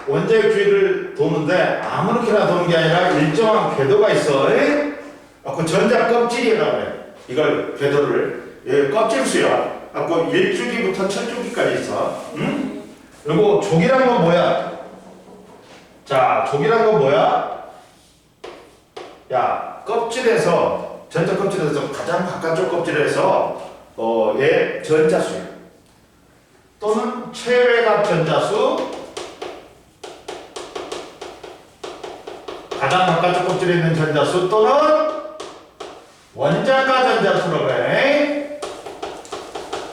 원자의 주위를 도는데 아무렇게나 도는 게 아니라 일정한 궤도가 있어. 그 전자 껍질이라고 해. 이걸 궤도를 껍질 수야. 그 1주기부터 1000주기까지 있어. 응? 그리고 족이란 건 뭐야? 자, 족이란 건 뭐야? 야, 껍질에서 전자 껍질에서 가장 바깥쪽 껍질에서 얘 전자수야. 또는 최외곽 전자수, 가장 바깥쪽 껍질에 있는 전자수 또는 원자가 전자수라고 해.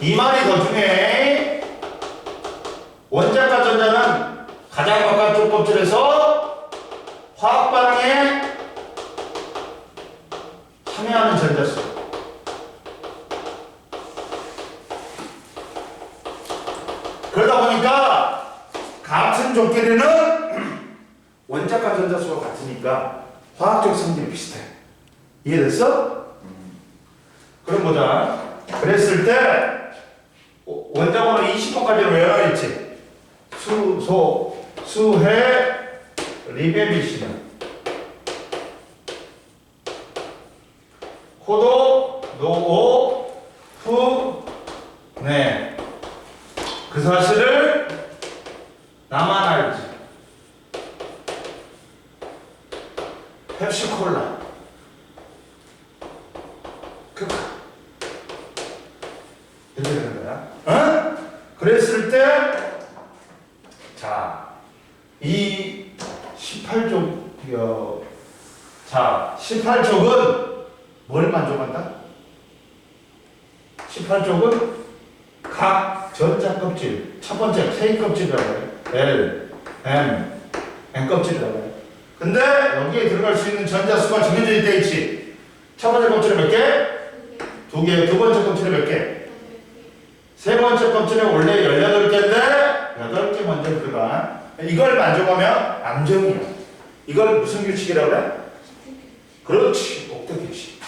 이 말이 더 중요해. 원자가 전자는 가장 바깥쪽 껍질에서 화학 반응에 참여하는 전자수. 그러다 보니까 같은 족끼리는 원자가 전자수가 같으니까 화학적 성질이 비슷해. 이해됐어? 그럼 보자. 그랬을 때 원자번호 20번까지는 외워야 있지. 수, 소, 수, 해, 리베비시는 호도, 노, 후, 네. 그 사실을 나만 알지. 펩시콜라. 크크. 이렇게 되는 거야. 어? 그랬을 때, 자, 이 18쪽, 자, 18쪽은 뭘 만족한다? 18쪽은 각 전자 껍질, 첫 번째 K 껍질이라고 해. L, M, N 껍질이라고 해. 근데 여기에 들어갈 수 있는 전자수가 정해져 있다 있지. 첫 번째 껍질에 몇 개? 2개. 두 번째 껍질에 몇 개? 세 번째 껍질에 원래 18개인데 8개 먼저 들어가. 이걸 만족하면 암정이야. 이걸 무슨 규칙이라고 그래? 그렇지. 옥대 규칙.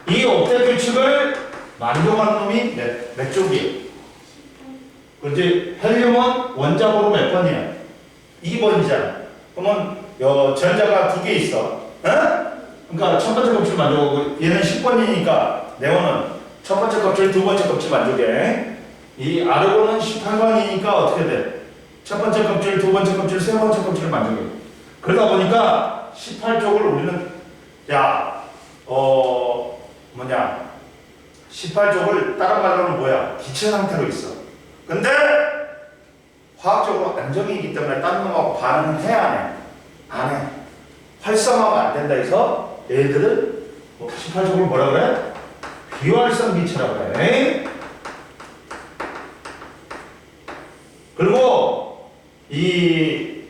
이 옥대 규칙을 만족하는 놈이 몇 쪽이에요? 그렇지. 헬륨은 원자번호 몇 번이야? 2번이잖아. 그러면 전자가 2개 있어. 어? 그러니까 첫 번째 껍질 만족하고 얘는 10번이니까 네온은 첫 번째 껍질, 두 번째 껍질 만족해. 이 아르곤은 18번이니까 어떻게 돼? 첫 번째 껍질, 두 번째 껍질, 세 번째 껍질을 만족해. 그러다 보니까 18쪽을 우리는 18쪽을 다른 말로는 뭐야? 기체 상태로 있어. 근데 화학적으로 안정이기 때문에 다른 놈하고 반응은 해, 안 해? 안 해. 활성화가 안 된다 해서 얘들은 18쪽을 뭐라 그래? 비활성 기체라고 해. 그리고 이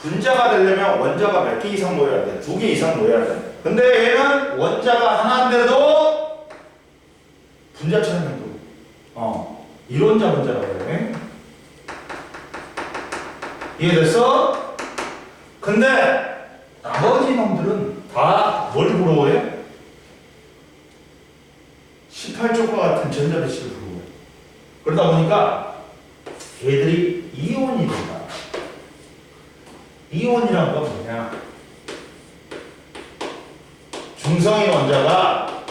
분자가 되려면 원자가 몇 개 이상 모여야 돼? 2개 이상 모여야 돼. 근데 얘는 원자가 하나인데도 분자처럼 행동. 이론자 분자라고 해. 이해됐어? 근데 나머지 놈들은 다 뭘 부러워해? 18쪽과 같은 전자배치를 부러워해. 그러다 보니까 얘들이 이온이 된다. 이온이란 건 뭐냐? 중성인 원자가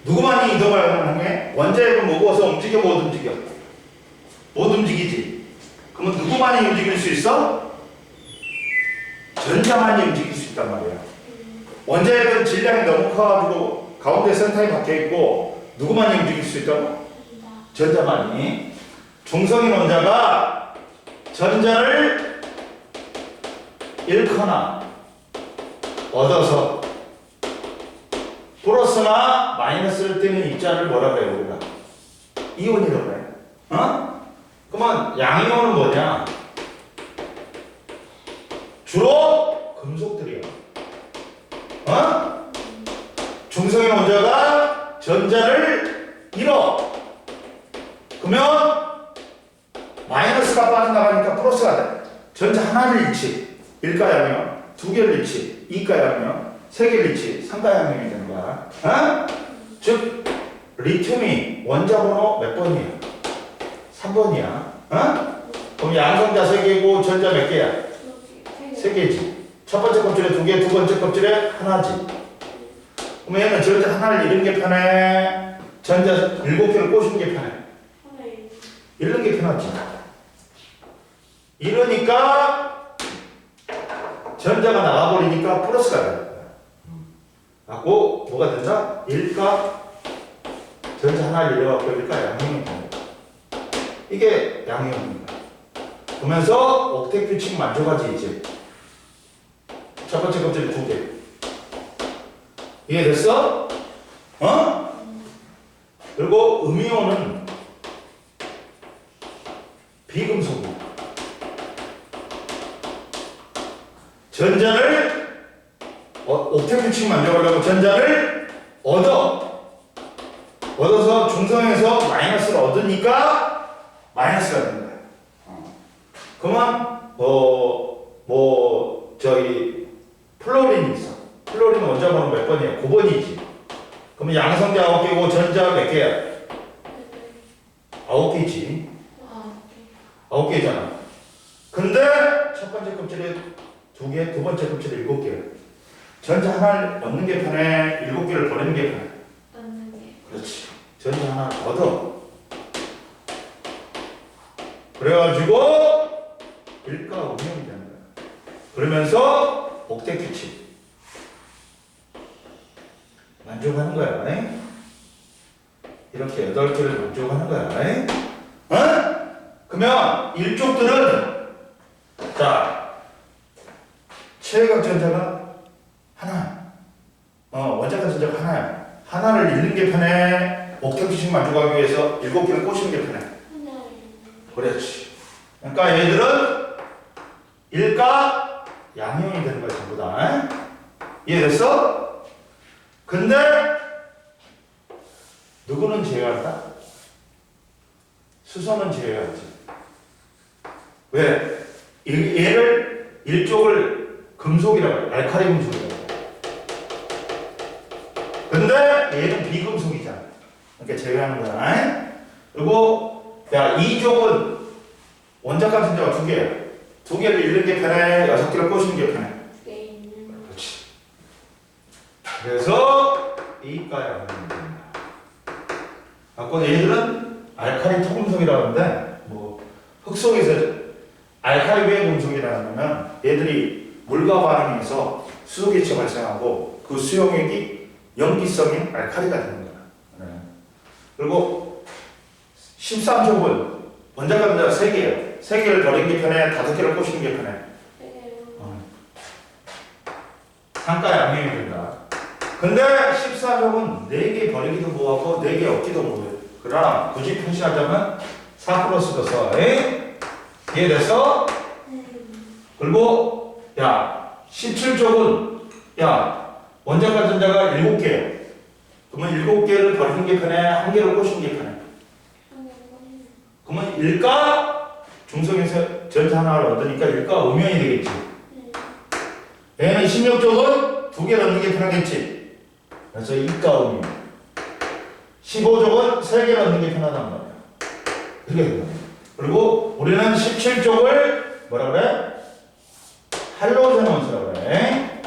누구만이 이동을 가능해? 원자핵을 먹어서 움직여, 못 움직여? 못 움직이지. 그러면 누구만이 움직일 수 있어? 전자만이 움직일 수 있단 말이야. 원자핵은 질량이 너무 커가지고 가운데 센터에 박혀있고 누구만이 움직일 수 있다고? 전자만이. 중성인 원자가 전자를 잃거나 얻어서 플러스나 마이너스를 띄는 입자를 뭐라 그래요, 우리가? 이온이라고 해. 그러면 양이온은 뭐냐? 주로 금속들이야. 중성인 원자가 전자를 잃어. 그러면 마이너스가 빠져나가니까 플러스가 돼. 전자 하나를 잃지. 1가양이면 2개를 잃지. 2가양이면 3개를 잃지. 3가양이 되는 거야. 즉 리튬이 원자번호 몇 번이야? 3번이야. 어? 그럼 양성자 3개고 전자 몇 개야? 3개지. 첫 번째 껍질에 2개, 두 번째 껍질에 하나지. 그럼 얘는 전자 하나를 잃은 게 편해? 전자 7개를 꽂은 게 편해? 잃는 게 편하지. 이러니까 전자가 나가버리니까 플러스가 돼. 하고 뭐가 된다? 일가 전자 하나를 잃어갖고 일가 양형이 된다. 이게 양형입니다. 그러면서 옥텟 규칙 만족하지 이제. 첫 번째 껍질에 2개. 이해됐어? 어? 그리고 음이온은 비금속이야. 전자를 옥텟 규칙 만족하려고 전자를 얻어서 중성에서 마이너스를 얻으니까 마이너스가 되는 거야. 그러면 저기 플로린이 있어. 플로린 원자번호 몇 번이야? 9번이지. 그러면 양성자 9개고 전자 몇 개야? 9개지. 9개잖아. 근데 첫 번째 껍질에 2개, 두 번째 껍질에 7개. 전자 하나를 얻는 게 편해? 7개를 버리는 게 편해? 그렇지. 전자 하나 얻어. 그래가지고 일가 운영이 되는 거야. 그러면서 옥텟 규칙 만족하는 거야. 에? 이렇게 8개를 만족하는 거야. 에? 어? 그러면 일족들은 자 최외각 전자가 하나, 원자각 전자가 하나야. 하나를 잃는 게 편해? 옥텟 규칙 만족하기 위해서 7개를 꽂히는 게 편해? 그렇지. 그러니까 얘들은 일가 양형이 되는 거야 전부 다. 이해됐어? 근데 누구는 제외한다? 수소는 제외하지. 왜? 얘를 일족을 금속이라고 해. 알칼리 금속이라고 해. 근데 얘는 비금속이잖아. 그러니까 제외하는 거야. 그리고 야, 이족은 원자감 전자가 2개야. 2개를 잃는 게 편해? 6개를 꽂는 게 편해? 그렇지. 그래서 이가에 안 됩니다. 아까 얘들은 알칼리 토금속이라고 하는데 흑속에서 알칼리 왜 금속이라는 얘들이 물과 반응해서 수소 기체 발생하고 그 수용액이 염기성인 알칼리가 되는 거야. 네. 그리고 13족은 원자감 전자 3개야. 3개를 버리는 게 편해? 5개를 꽂히는 게 편해? 상가 양형이 된다. 근데 14족은 4개 버리기도 뭐하고 4개 얻기도 뭐해. 그러나 굳이 표시하자면 4 플러스도 써. 이해됐어? 그리고 야 17족은 야 원자감 전자가 7개. 그러면 7개를 버리는 게 편해? 1개를 꽂히는 게 편해? 그러면 일가 중성에서 전자 하나를 얻으니까 일가 음연이 되겠지. 얘는 16족은 2개를 얻는 게 편하겠지. 그래서 일가 음연. 15족은 3개를 얻는 게 편하단 말이야. 이렇게 된 거야. 그리고 우리는 17족을 뭐라 그래? 할로젠 원소라고 그래.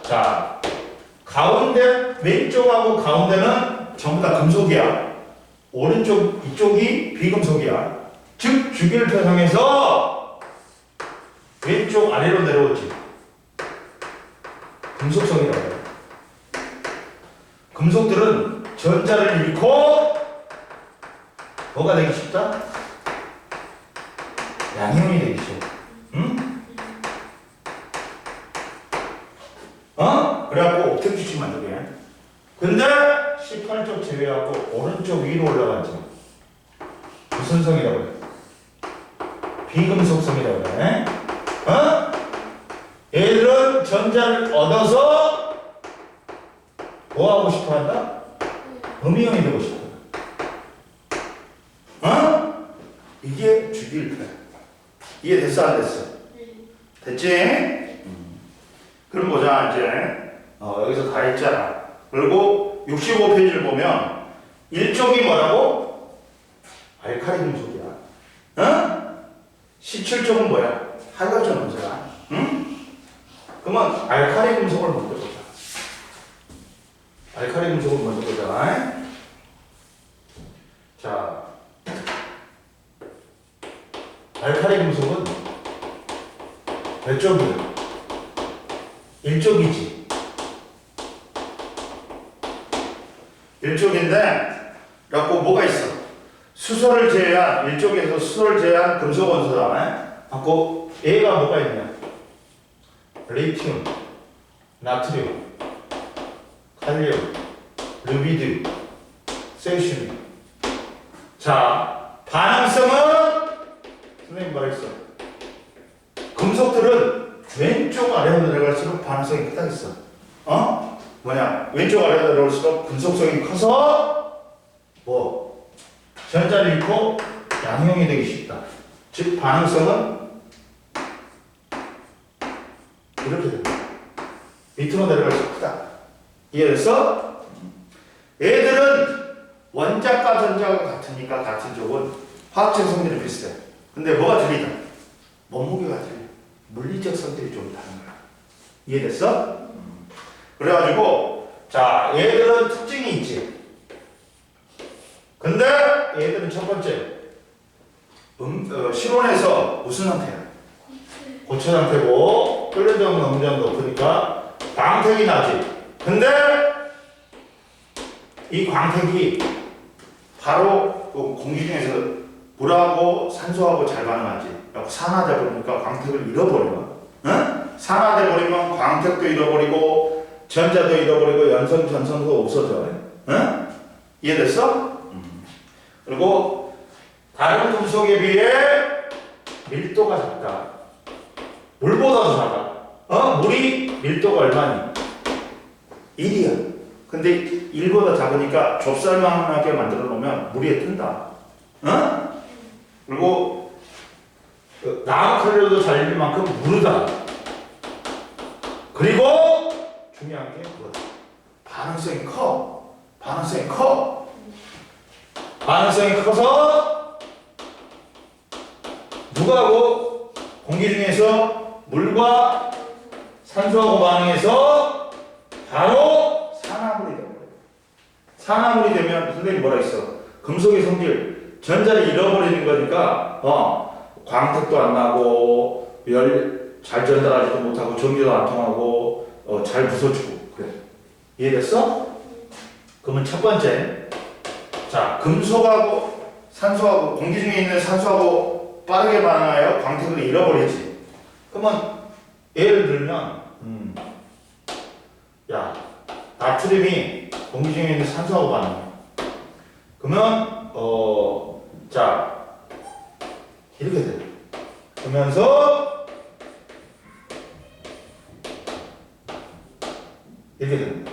자, 가운데 왼쪽하고 가운데는 전부 다 금속이야. 오른쪽 이쪽이 비금속이야. 즉 주기율표상에서 왼쪽 아래로 내려오지. 금속성이라고 해. 금속들은 전자를 잃고 뭐가 되기 쉽다? 양형이 되기 쉬워. 응? 그래갖고 옥텟 규칙 만족해. 근데 18쪽 제외하고 오른쪽 위로 올라가지. 무슨 성이라고 해? 비금속성이라고 해. 얘들은 전자를 얻어서 뭐 하고 싶어 한다? 음이온이 되고 싶어. 이게 주기율표야. 이해됐어 안 됐어? 됐지? 그럼 보자 이제 여기서 다 했잖아. 그리고 65페이지를 보면 일종이 뭐라고? 알칼리 금속이야. 어? 17쪽은 뭐야? 할로젠 원소야. 응? 그러면 알칼리 금속을 먼저 보자. 알칼리 금속을 먼저 보자. 자, 알칼리 금속은 몇 쪽이야? 1쪽이지. 1쪽인데, 그래갖고 뭐가 있어? 수소를 제외한, 1쪽에서 수소를 제외한 금속 원소다. 갖고 얘가 뭐가 있냐? 리튬, 나트륨, 칼륨, 르비드, 세슘. 자, 반응성은 선생님 말했어. 금속들은 왼쪽 아래로 내려갈수록 반응성이 크다 했어. 뭐냐? 왼쪽 아래로 내려갈수록 금속성이 커서 뭐 전자를 잃고 양형이 되기 쉽다. 즉 반응성은 이렇게 됩니다. 밑으로 내려갈수록 크다. 이해됐어? 얘들은 원자과 전자가 같으니까 같은 쪽은 화학적 성질이 비슷해. 근데 뭐가 틀리다? 몸무게가 틀려. 물리적 성질이 좀 다른 거야. 이해됐어? 그래가지고 자 얘들은 특징이 있지. 근데 얘들은 첫 번째 실온에서 무슨 상태야? 고체 상태고 끓여져면 음전도 높으니까 광택이 나지. 근데 이 광택이 바로 그 공기 중에서 물하고 산소하고 잘 반응하지. 산화돼 버리니까 광택을 잃어버려. 응? 산화돼 버리면 광택도 잃어버리고 전자도 잃어버리고 연성 전선도 없어져. 응? 이해됐어? 그리고 다른 금속에 비해 밀도가 작다. 물보다도 작아. 물이 밀도가 얼마니? 1이야. 근데 1보다 작으니까 좁쌀만하게 만들어 놓으면 물에 뜬다. 그리고 나노칼로리도 잘 잃는 만큼 무르다. 그리고 중요한 게 그거다. 반응성이 커. 반응성이 커. 반응성이 커서 누구하고 공기 중에서 물과 산소하고 반응해서 바로 산화물이 되는 거예요. 산화물이 되면 선생님이 뭐라 했어? 금속의 성질, 전자를 잃어버리는 거니까 광택도 안 나고 열 잘 전달하지도 못하고 전기도 안 통하고 잘 부서지고 그래. 이해됐어? 그러면 첫 번째, 자 금속하고 산소하고 공기 중에 있는 산소하고 빠르게 반응하여 광택을 잃어버리지. 그러면 예를 들면 야 나트륨이 공기 중에 있는 산소하고 반응해. 그러면 자 이렇게 돼. 그러면서 이렇게 됩니다.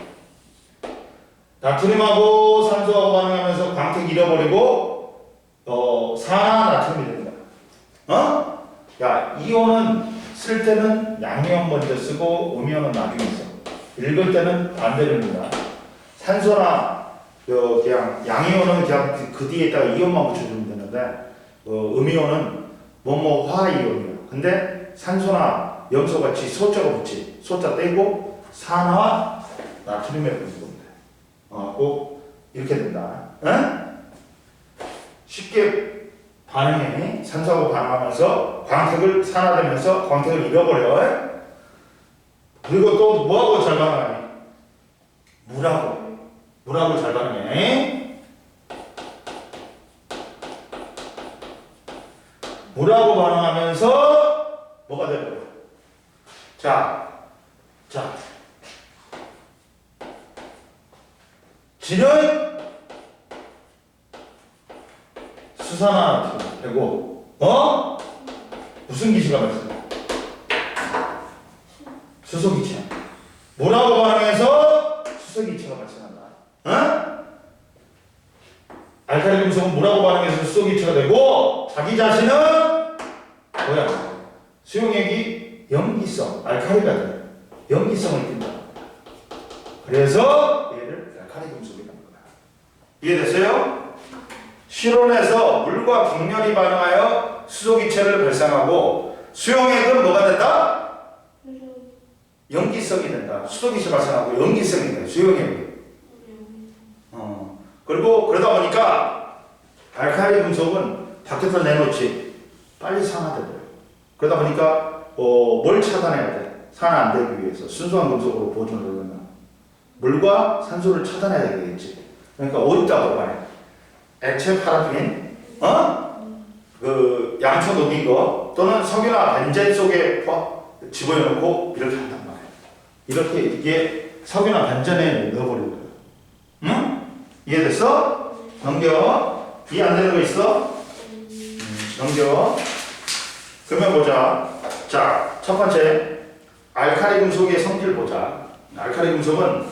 나트륨하고 산소하고 반응하면서 광택 잃어버리고 산화 나트륨이 됩니다. 야 이온은 쓸 때는 양이온 먼저 쓰고 음이온은 나중에 써. 읽을 때는 반대입니다. 산소나 그냥 양이온은 그냥 그 뒤에다가 이온만 붙여주면 되는데 음이온은 뭐뭐 화이온이에요. 근데 산소나 염소같이 소자가 붙지. 소자 떼고 산화 나트륨에 붙이면 돼. 꼭 이렇게 된다. 쉽게 반응해. 산소하고 반응하면서 광택을 산화되면서 광택을 잃어버려. 그리고 또 뭐하고 잘 반응하니? 물하고 잘 반응해. 물하고 반응하면서 뭐가 되버려? 자, 진은 수산화나트륨 되고, 무슨 기체가 발생해? 수소기체. 물하고 반응해서 수소기체가 발생한다. 알칼리 금속은 물하고 반응해서 수소기체가 되고, 자기 자신은 수용액이 염기성, 알칼리가 돼. 염기성을 띈다. 그래서 얘를 알칼리 금속이라는 거야. 이해됐어요? 실온에서 물과 격렬히 반응하여 수소기체를 발생하고 수용액은 뭐가 된다? 염기성이 된다. 수소기체 발생하고 염기성이 된다. 수용액이. 그리고 그러다 보니까 알칼리 금속은 밖에서 내놓지 빨리 상하되고요. 그러다 보니까 뭘 차단해야 돼? 산화 안 되기 위해서 순수한 금속으로 보존을 하려면 물과 산소를 차단해야 되겠지. 그러니까 어디다 보관해? 액체 파라핀, 그 양초 녹인 거 또는 석유나 벤젠 속에 집어넣고 이렇게 한단 말이야. 이렇게 이게 석유나 벤젠에 넣어버리는 거야. 응? 이해됐어? 넘겨. 이해 안 되는 거 있어? 넘겨. 그러면 보자. 자, 첫 번째 알칼리 금속의 성질 보자. 알칼리 금속은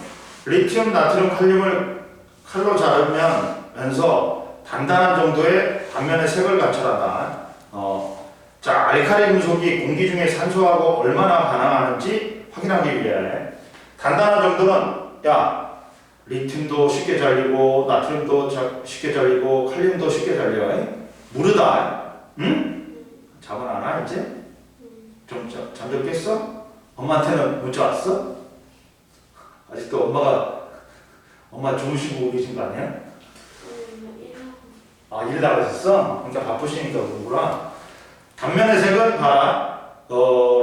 리튬, 나트륨, 칼륨을 칼로 자르면서 단단한 정도의 단면의 색을 갖춰란다. 자, 알칼리 금속이 공기 중에 산소하고 얼마나 반응하는지 확인하기 위해 단단한 정도는 야 리튬도 쉽게 잘리고 나트륨도 쉽게 잘리고 칼륨도 쉽게 잘려. 무르다. 응? 잠은 안 와 이제? 좀 잠들 깼어? 엄마한테는 문자 왔어? 아직도 엄마 주무시고 계신 거 아니야? 아, 일 나가셨어? 그러니까 바쁘시니까 그러구나. 단면의 색은 봐라.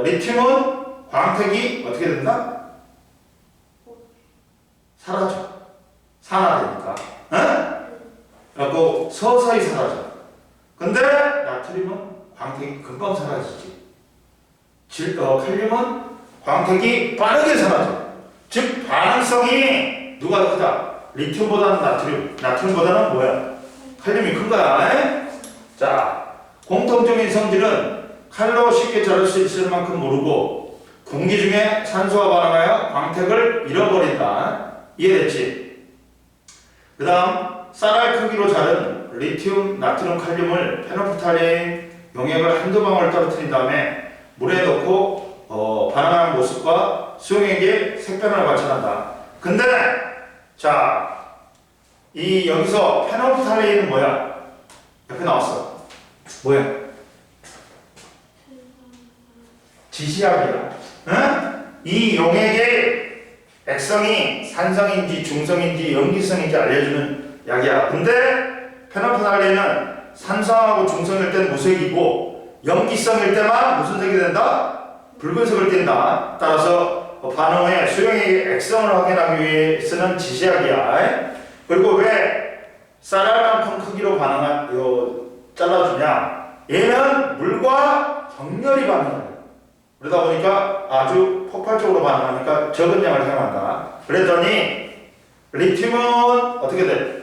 리튬은 광택이 어떻게 된다? 사라져. 산화되니까. 응? 그래갖고 서서히 사라져. 근데 나트륨은 광택이 금방 사라지지. 칼륨은 광택이 빠르게 사라져. 즉 반응성이 누가 크다? 리튬보다는 나트륨보다는 뭐야? 칼륨이 큰 거야. 자, 공통적인 성질은 칼로 쉽게 자를 수 있을 만큼 모르고 공기 중에 산소와 반응하여 광택을 잃어버린다. 이해됐지? 그 다음 쌀알 크기로 자른 리튬, 나트륨, 칼륨을 페노프탈린 용액을 한두 방울 떨어뜨린 다음에 물에 넣고 반응하는 모습과 수용액의 색변을 관찰한다. 근데 자, 여기서 페노프탈린은 뭐야? 옆에 나왔어. 뭐야? 지시약이야. 응? 이 용액의 액성이 산성인지 중성인지 염기성인지 알려주는 약이야. 근데 페노프탈린은 산성하고 중성일 땐 무색이고 염기성일 때만 무슨 색이 된다? 붉은색을 띈다. 따라서 반응 후에 수용액의 액성을 확인하기 위해 쓰는 지시약이야. 그리고 왜 쌀알만큼 크기로 잘라주냐? 얘는 물과 격렬히 반응해. 그러다 보니까 아주 폭발적으로 반응하니까 적은 양을 사용한다. 그랬더니 리튬은 어떻게 돼?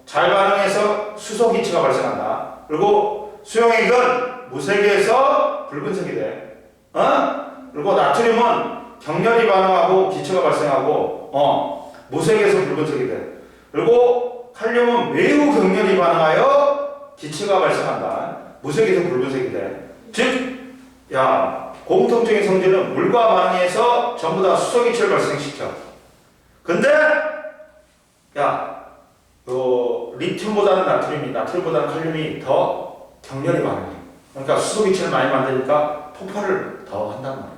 잘 반응해서 수소기체가 발생한다. 그리고 수용액은 무색에서 붉은색이 돼. 그리고 나트륨은 격렬히 반응하고 기체가 발생하고 무색에서 붉은색이 돼. 그리고 칼륨은 매우 격렬히 반응하여 기체가 발생한다. 무색에서 붉은색이 돼. 즉 공통적인 성질은 물과 반응해서 전부 다 수소기체를 발생시켜. 근데 리튬보다는 나트륨보다는 칼륨이 더 격렬히 반응해. 그러니까 수소기체를 많이 만드니까 폭발을 더 한단 말이야.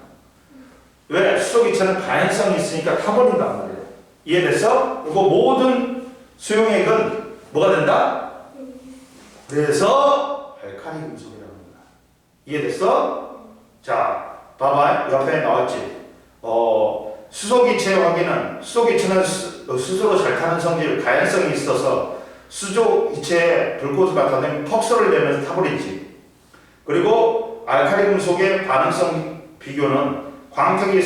왜? 수소기체는 가연성이 있으니까 타버린단 말이야. 이해됐어? 그리고 모든 수용액은 뭐가 된다? 그래서 알칼리 금속이라는 거야. 이해됐어? 자, 봐봐. 옆에 나왔지. 수소기체 확인은 수소기체는 스스로 잘 타는 성질, 가연성이 있어서 수소기체에 불꽃을 갖다 대면 퍽소를 내면서 타버리지. 그리고 알칼리 금속의 반응성 비교는 광택이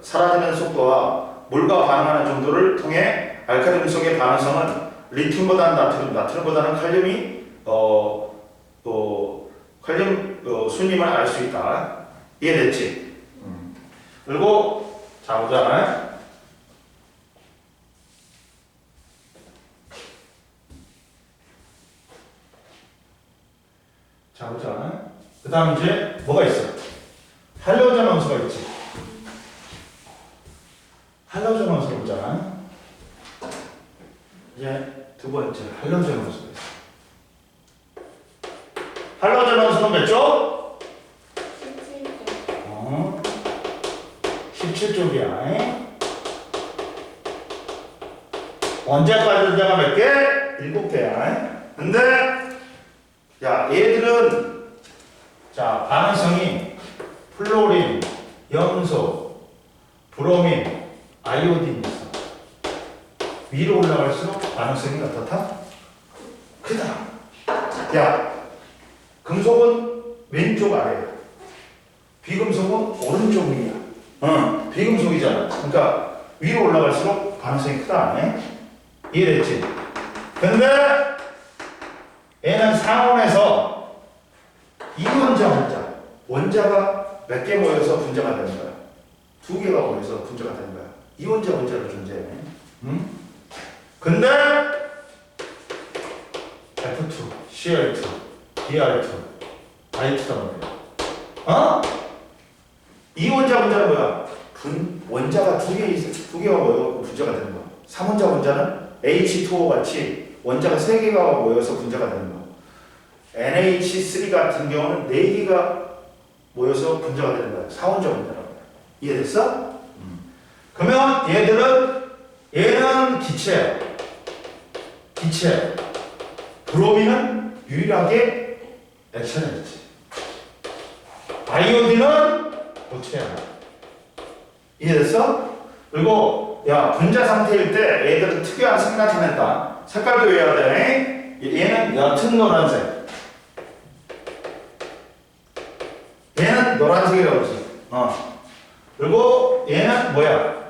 사라지는 속도와 물과 반응하는 정도를 통해 알칼리 금속의 반응성은 리튬보다는 나트륨보다는 칼륨이 칼륨 순임을 알 수 있다. 이해됐지? 그리고 자 보자. 자 보자. 그 다음 이제 뭐가 있어? 할로젠 원소가 있지. 할로젠 원소 보잖아. 이제 두 번째 할로젠 원소. 할로젠 원소는 몇 쪽? 17점. 17쪽이야. 원자까지 원자가 몇 개? 7개야. 근데 야 얘들은 자 반응성이 플로린, 염소, 브로민, 아이오딘이 있어. 위로 올라갈수록 반응성이 어떻다? 크다. 야 금속은 왼쪽 아래야. 비금속은 오른쪽 위야. 비금속이잖아. 그러니까 위로 올라갈수록 반응성이 크다. 이해됐지? 근데 얘는 상온에서 이원자 원자가 몇 개 모여서 분자가 되는 거야. 2개가 모여서 분자가 되는 거야. 이원자로 존재해. 근데 F2, Cl2, Br2, I2가 뭐야? 이원자 분자는 뭐야? 원자가 2개가 모여서 분자가 되는 거야. 3원자 분자는 H2O 같이 원자가 3개가 모여서 분자가 되는 거야. NH3 같은 경우는 4개가 모여서 분자가 되는 거야. 4원자 분자라고 해. 이해됐어? 그러면 얘는 기체야. 브로민은 유일하게 액션이지. 아이오딘은 고체야. 이해됐어? 그리고 야 분자 상태일 때 얘들은 특이한 색깔이 낸다. 색깔도 외워야 돼. 얘는 옅은 노란색. 얘는 노란색이라고 그러지. 그리고 얘는 뭐야?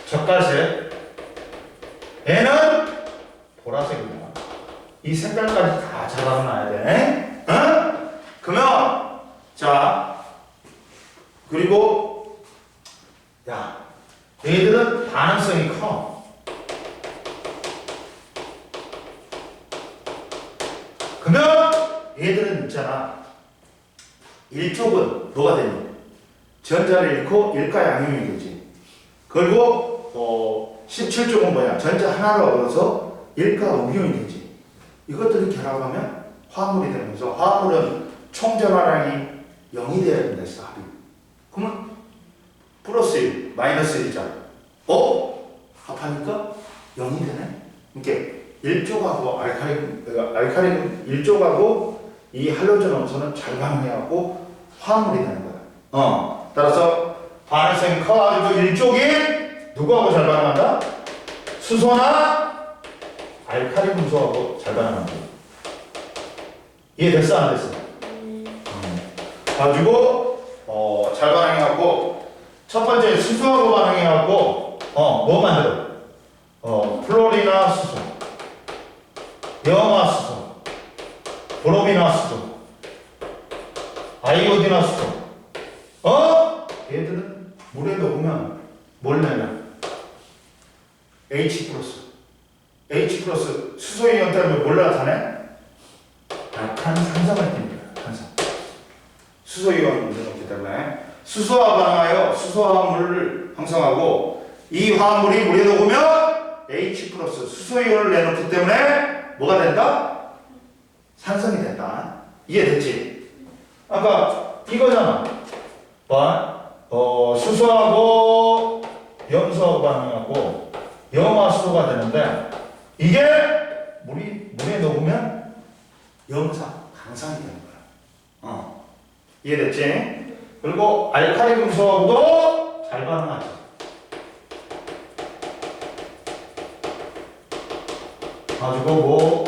젓갈색. 얘는 보라색입니다. 이 색깔까지 다 잡아놔야 돼. 그러면 자 그리고 야 얘들은 반응성이 커. 그러면 얘들은 있잖아. 일쪽은 뭐가 되니? 전자를 잃고 일가양용이 되지. 그리고 17쪽은 뭐야? 전자 하나를 얻어서 일가음용이 되지. 이것들이 결합하면 화합물이 되면서 화합물은 총전화량이 0이 되어야 된다 했어. 합이. 그러면 플러스 1, 마이너스 1이잖아. 합하니까 0이 되네. 그러니까 1쪽하고 알카린 1쪽하고 이 할로젠 원소는 잘 반응해갖고 화합물이 되는 거야. 따라서 반응성이 커가지고 1쪽이 누구하고 잘 반응한다? 수소나 알카리 금속하고 잘 반응한다. 이해됐어? 안 됐어? 가지고 잘 반응해갖고 첫 번째 수소하고 반응해갖고 뭐 만들어? 플로리나 수소, 염화 수소, 브로미나 수소, 아이오디나 수소. 얘들은 물에 녹으면 뭘 내냐? H 플러스 수소의 이온 때문에 뭘 나타내? 약한 산성을 띱니다. 산성. 수소 이온을 넣기 때문에 수소와 반응하여 수소화합물을 형성하고 이 화합물이 물에 녹으면 H 플러스 수소 이온을 내놓기 때문에 뭐가 된다? 산성이 된다. 이해됐지? 아까 이거잖아. 수소하고 염소하고 반응하고 염화수소가 되는데 이게 물에 녹으면 강산이 되는 거야. 이해됐지? 그리고 알카리 금속하고도 잘 반응하지. 가지고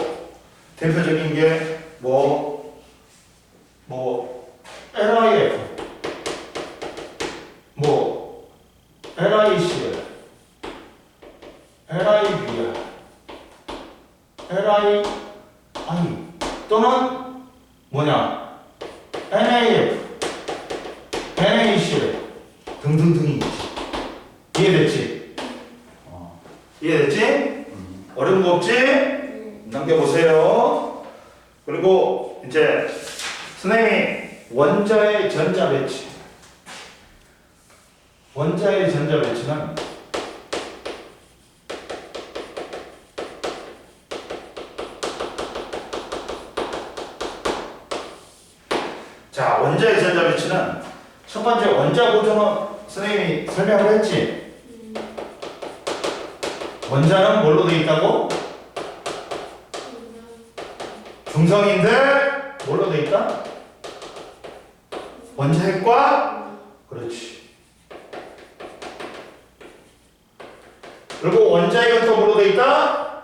대표적인 게 LIF, LICL, LIBR, LII 또는 NAF, NACL 등등등이 있지. 이해됐지? 이해됐지? 어려운 거 없지? 남겨보세요. 그리고 이제 선생님이 원자의 전자 배치. 원자의 전자 배치는 번째 원자 구조는 선생님이 설명을 했지. 원자는 뭘로 돼 있다고? 중성인데 뭘로 돼 있다? 원자핵과 그렇지. 그리고 원자핵은 또 뭐로 돼 있다?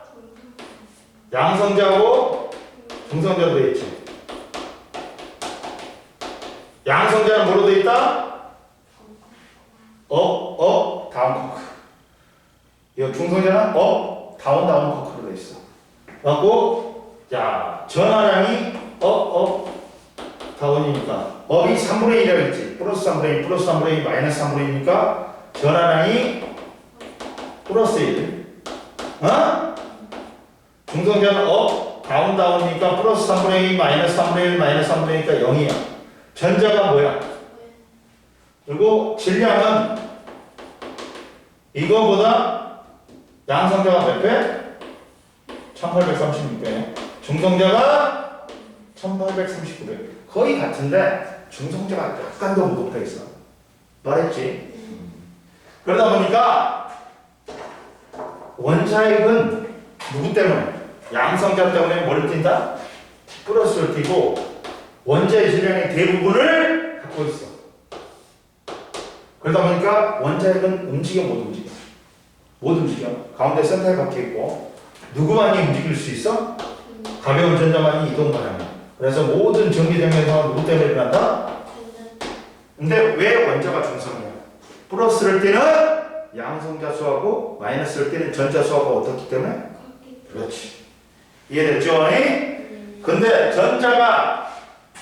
양성자하고 중성자로 돼 있지. 양성자는 뭐로 돼 있다? 다운 코크. 이 중성자는 다운 코크로 돼 있어. 그래갖고 자 전하량이 다운이니까 업이 3분의 1이라고 했지. 플러스 3분의 1, 플러스 3분의 1, 마이너스 3분의 1이니까 전하량이 플러스 1. 중성자는 다운이니까 플러스 3분의 2, 마이너스 3분의 1, 마이너스 3분의 1이니까 0이야. 전자가 뭐야? 그리고 질량은 이거보다 양성자가 몇 배? 1836배. 중성자가 1839배. 거의 같은데 중성자가 약간 더 무겁다 했어. 말했지? 그러다 보니까 원자핵은 누구 때문에? 양성자 때문에 뭘 띈다? 플러스를 띄고 원자의 질량의 대부분을 갖고 있어. 그러다 보니까 원자핵은 움직여 못 움직여. 못 움직여. 가운데 센터에 박혀있고 누구만이 움직일 수 있어? 가벼운 전자만이 이동 가능해. 그래서 모든 전기장애가 누구 때문에 일어난다? 근데 왜 원자가 중성이야? 플러스를 띄는 양성자 수하고 마이너스를 띄는 전자 수하고 어떻기 때문에? 그렇지. 이해됐죠? 근데 전자가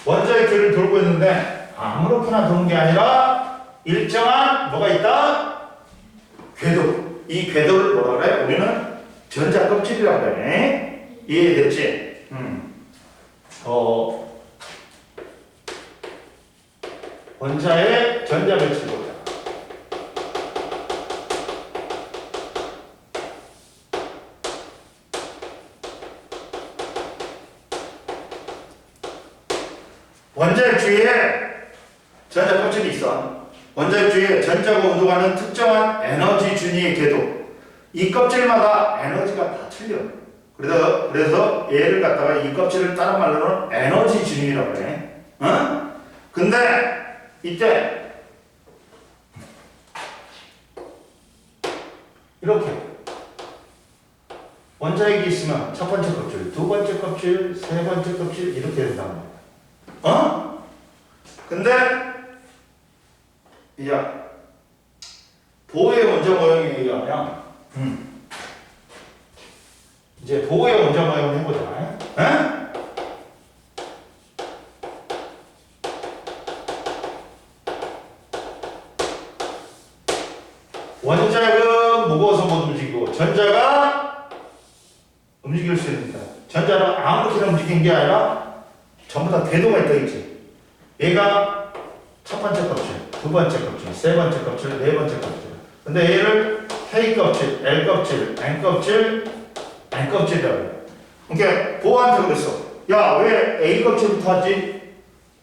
원자의 길을 돌고 있는데 아무렇게나 도는 게 아니라 일정한 뭐가 있다? 궤도. 이 궤도를 뭐라 그래? 우리는 전자 껍질이라고 그래. 이해됐지? 원자의 전자 배치 보자. 원자핵 주위에 전자 껍질이 있어. 원자핵 주위에 전자가 운동하는 특정한 에너지 준위의 궤도. 이 껍질마다 에너지가 다 틀려. 그래서 얘를 갖다가 이 껍질을 다른 말로는 에너지 준위라고 해. 근데 이때 이렇게 원자핵이 있으면 첫 번째 껍질, 두 번째 껍질, 세 번째 껍질 이렇게 된단 말이야. 근데 이제 보호의 원자 모형에 의하면 이제 보호의 원자 모형을 해보자. 원자는 무거워서 못 움직이고 전자가 움직일 수 있는다. 전자는 아무렇게나 움직이는 게 아니라 전부 다 궤도가 있다 있지. 얘가 첫 번째 껍질, 두 번째 껍질, 세 번째 껍질, 네 번째 껍질. 근데 얘를 K 껍질, L 껍질, N 껍질, N 껍질이라고 해. 그러니까 보호한테 그랬어. 야, 왜 A 껍질부터 하지?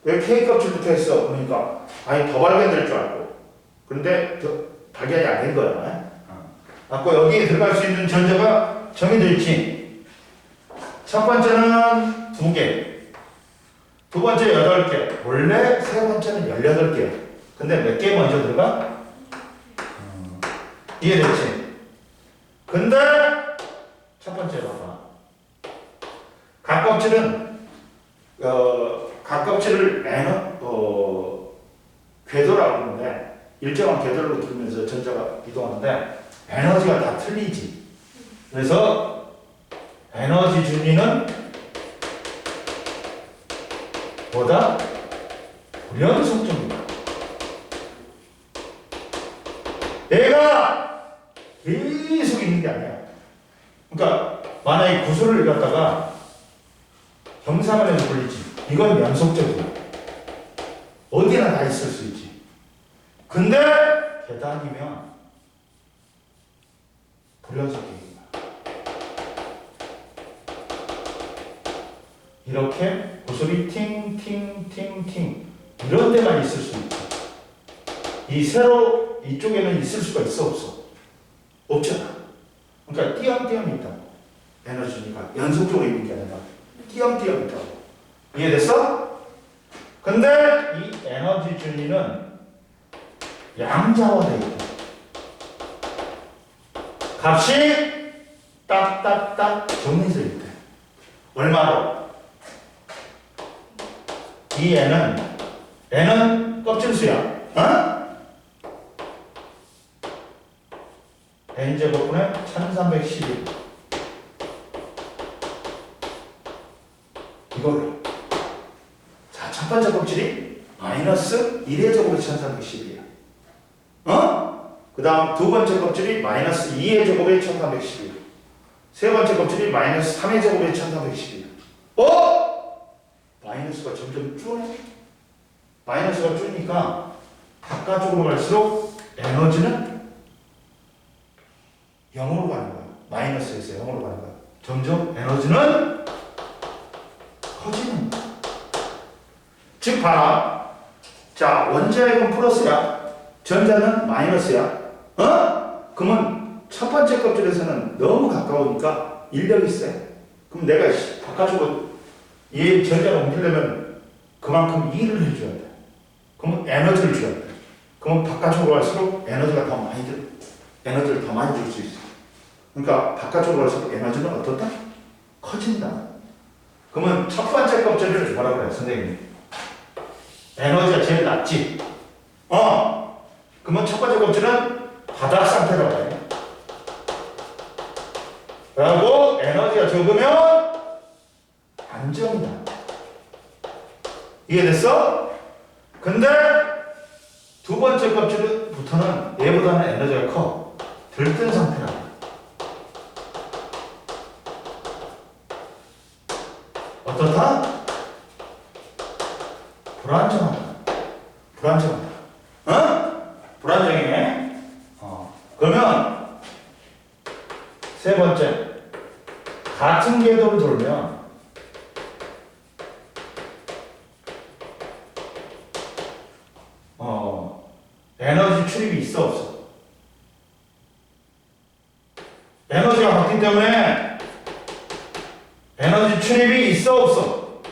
왜 K 껍질부터 했어? 그러니까 아니 더 발견될 줄 알고. 근데 발견이 안 된 거야. 아까 여기에 들어갈 수 있는 전자가 정해져 있지. 첫 번째는 2개, 두 번째 8개, 원래 세 번째는 18개. 근데 몇 개 먼저 들어가? 이해됐지? 근데 첫 번째 봐봐. 각 껍질을 궤도라고 하는데 일정한 궤도로 두면서 전자가 이동하는데 에너지가 다 틀리지. 그래서 에너지 준위는 뭐다? 불연속점이다. 얘가 계속 있는 게 아니야. 그러니까 만약에 구슬을 갖다가 경사면에서 돌리지. 이건 연속적이야. 어디나 다 있을 수 있지. 근데 계단이면 불연속입니다. 이렇게 구슬이 팅팅팅팅 이런 데만 있을 수 있지. 이 세로 이쪽에는 있을 수가 있어 없어? 없잖아. 그러니까 띄엄띄엄 있다고. 에너지니까 연속적으로 있는 게 아니라 띄엄띄엄 있다고. 이해됐어? 근데 이 에너지 준위는 양자화되어 있다. 값이 딱딱딱 정해져 있대. 얼마로? 이 n은 껍질수야. 어? n제곱분의 1312 이거를 자, 첫 번째 껍질이 마이너스 1의 제곱이 1312이야. 어? 그 다음 두 번째 껍질이 마이너스 2의 제곱이 1312. 세 번째 껍질이 마이너스 3의 제곱이 1312. 어? 마이너스가 점점 줄네. 마이너스가 줄니까 바깥쪽으로 갈수록 에너지는 0으로 가는 거야. 마이너스에서 0으로 가는 거야. 점점 에너지는 커지는 거야. 즉 봐라. 자, 원자핵은 플러스야. 전자는 마이너스야. 어? 그러면 첫 번째 껍질에서는 너무 가까우니까 인력이 세. 그럼 내가 바깥쪽으로 이 전자를 옮기려면 그만큼 일을 해줘야 돼. 그러면 에너지를 줘야 돼. 그러면 바깥쪽으로 갈수록 에너지가 더 많이 들어. 에너지를 더 많이 줄 수 있어. 그러니까 바깥쪽으로 갈수록 에너지는 어떻다? 커진다. 그러면 첫 번째 껍질을 뭐라고 그래, 선생님? 에너지가 제일 낮지? 그러면 첫 번째 껍질은 바닥 상태라고 해. 그리고 에너지가 적으면 안정이다. 이해됐어? 근데 두 번째 껍질부터는 얘보다는 에너지가 커. 들뜬 상태라고 해. 어떻다? 불안정하다. 불안정하다. 어? 불안정해. 그러면 세 번째, 같은 궤도를 돌면 에너지 출입이 있어 없어? 에너지가 같기 때문에 에너지 출입이 있어 없어?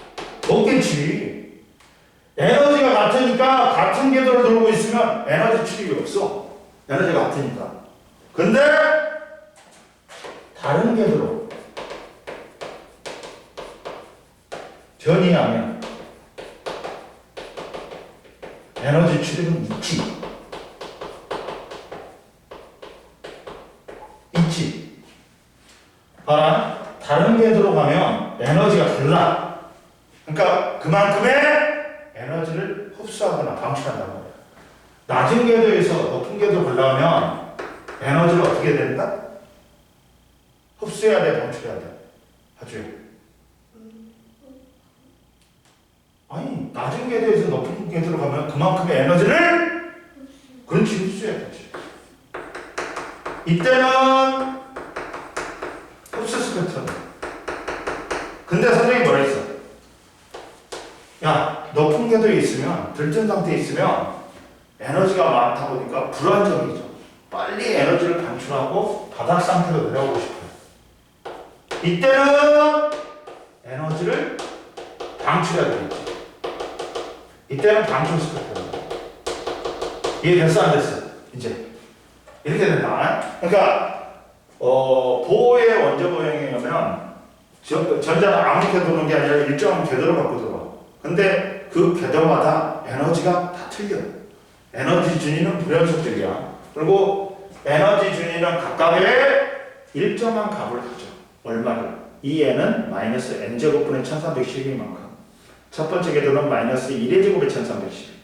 없겠지. 에너지가 같으니까 같은 궤도를 돌고 있으면 에너지 출입이 없어. 에너지가 같으니까. 근데 다른 궤도로 전이하면 에너지 출입은 있지. 있지. 봐라. 다른 궤도로 가면 에너지가 달라. 그러니까 그만큼의 에너지를 흡수하거나 방출한다는 거야. 낮은 궤도에서 높은 궤도로 가려면 에너지를 어떻게 해야 된다? 흡수해야 돼, 방출해야 돼? 하죠. 아니, 낮은 궤도에서 높은 궤도로 가면 그만큼의 에너지를 그렇지, 흡수해야 되지. 이때는 흡수 스펙트럼. 근데 선생님이 뭐라 했어? 야, 높은 궤도에 있으면, 들뜬 상태에 있으면 에너지가 많다 보니까 불안정이죠. 빨리 에너지를 방출하고 바닥 상태로 내려오고 싶어요. 이때는 에너지를 방출해야 되겠지. 이때는 방출 스펙트럼. 이해됐어, 안 됐어? 이제 이렇게 된다. 그러니까 보호의 원자 보행에 가면 전자는 아무 궤도는 게 아니라 일정한 궤도를 갖고 들어와. 근데 그 궤도마다 에너지가 다 틀려. 에너지 준위는 불연속적이야. 그리고 에너지 준위는 각각의 일정한 값을 가져. 얼마를? 이 n은 마이너스 n제곱분의 1312만큼. 첫 번째 궤도는 마이너스 1의 제곱의 1312.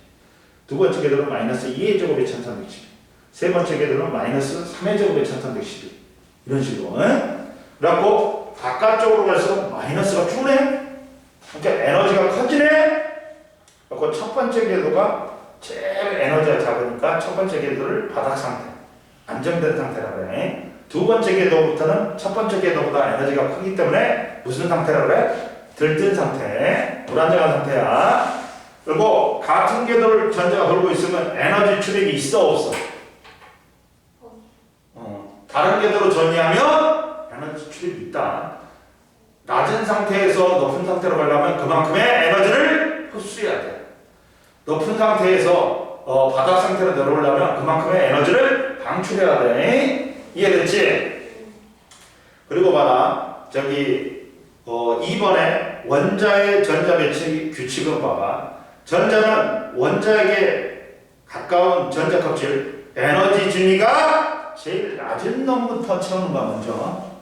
두 번째 궤도는 마이너스 2의 제곱의 1312. 세 번째 궤도는 마이너스 3의 제곱의 1312. 이런 식으로. 그래갖고 바깥쪽으로 갈수록 마이너스가 줄네. 그러니까 에너지가 커지네. 그래갖고 첫 번째 궤도가 제일 에너지가 작으니까 첫 번째 궤도를 바닥 상태, 안정된 상태라고 해. 두 번째 궤도부터는 첫 번째 궤도보다 에너지가 크기 때문에 무슨 상태라고 그래? 들뜬 상태, 불안정한 상태야. 그리고 같은 궤도를 전자가 돌고 있으면 에너지 출력이 있어 없어? 다른 궤도로 전이하면 에너지 출력이 있다. 낮은 상태에서 높은 상태로 가려면 그만큼의 에너지를 흡수해야 돼. 높은 상태에서 바닥 상태로 내려오려면 그만큼의 에너지를 방출해야 돼. 이해됐지? 그리고 봐라. 저기 2번에 원자의 전자 배치 규칙은 봐봐. 전자는 원자에게 가까운 전자 껍질 에너지 준위가 제일 낮은 놈부터 채우는 거야 먼저.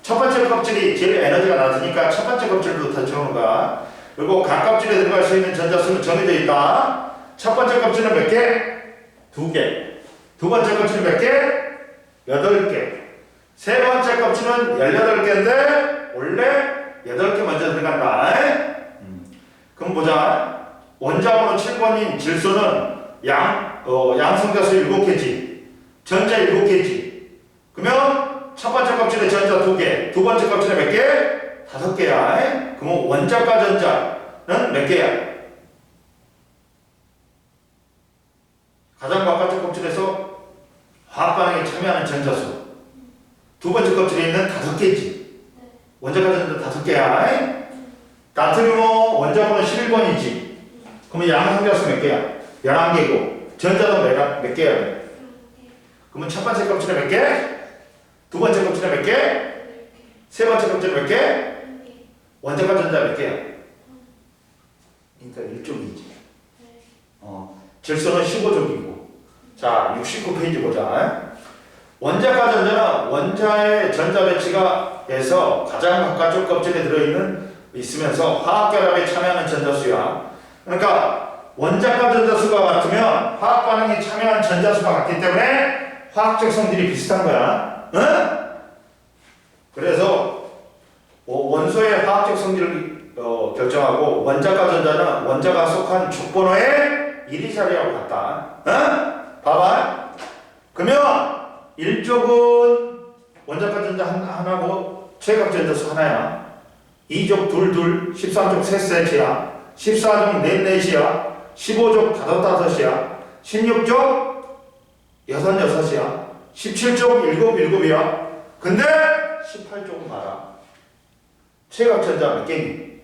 첫 번째 껍질이 제일 에너지가 낮으니까 첫 번째 껍질부터 채우는 거야. 그리고 각 껍질에 들어갈 수 있는 전자수는 정해져 있다. 첫 번째 껍질은 몇 개? 2개. 두 번째 껍질은 몇 개? 8개. 세 번째 껍질은 18개인데 원래 8개 먼저 들어간다. 그럼 보자. 원자번호 7번인 질소는 양성자수 7개지. 전자 7개지. 그러면 첫 번째 껍질에 전자 2개, 두 번째 껍질에 몇 개? 5개야. 그러면 원자과 전자는 몇 개야? 가장 바깥쪽 껍질에서 화학 반응에 참여하는 전자수. 두 번째 껍질에 있는 5개지. 원자과 전자 5개야. 나트륨은 원자번호 11번이지. 그러면 양성자수 몇 개야? 11개고. 전자도 몇 개야? 그러면 첫 번째 껍질에 몇 개? 두 번째 껍질에 몇 개? 세 번째 껍질에 몇 개? 원자과 전자 몇 개야? 그러니까 1족이지. 질소는 15족이고. 자, 69페이지 보자. 원자과 전자는 원자의 전자 배치가에서 가장 바깥쪽 껍질에 있으면서 화학 결합에 참여하는 전자수야. 그러니까 원자과 전자수가 같으면 화학 반응에 참여하는 전자수가 같기 때문에 화학적 성질이 비슷한 거야. 그래서 원소의 화학적 성질을 결정하고 원자과 전자는 원자가 속한 족번호의 1이 자리하고 같다. 봐봐. 그러면 1족은 원자과 전자 하나고 최각 전자수 하나야. 2족 둘, 13족 셋이야. 14족 넷이야. 15족 5이야. 16족 6이야. 17족 7이야. 근데 18쪽은 봐라. 최각 전자 몇 개니?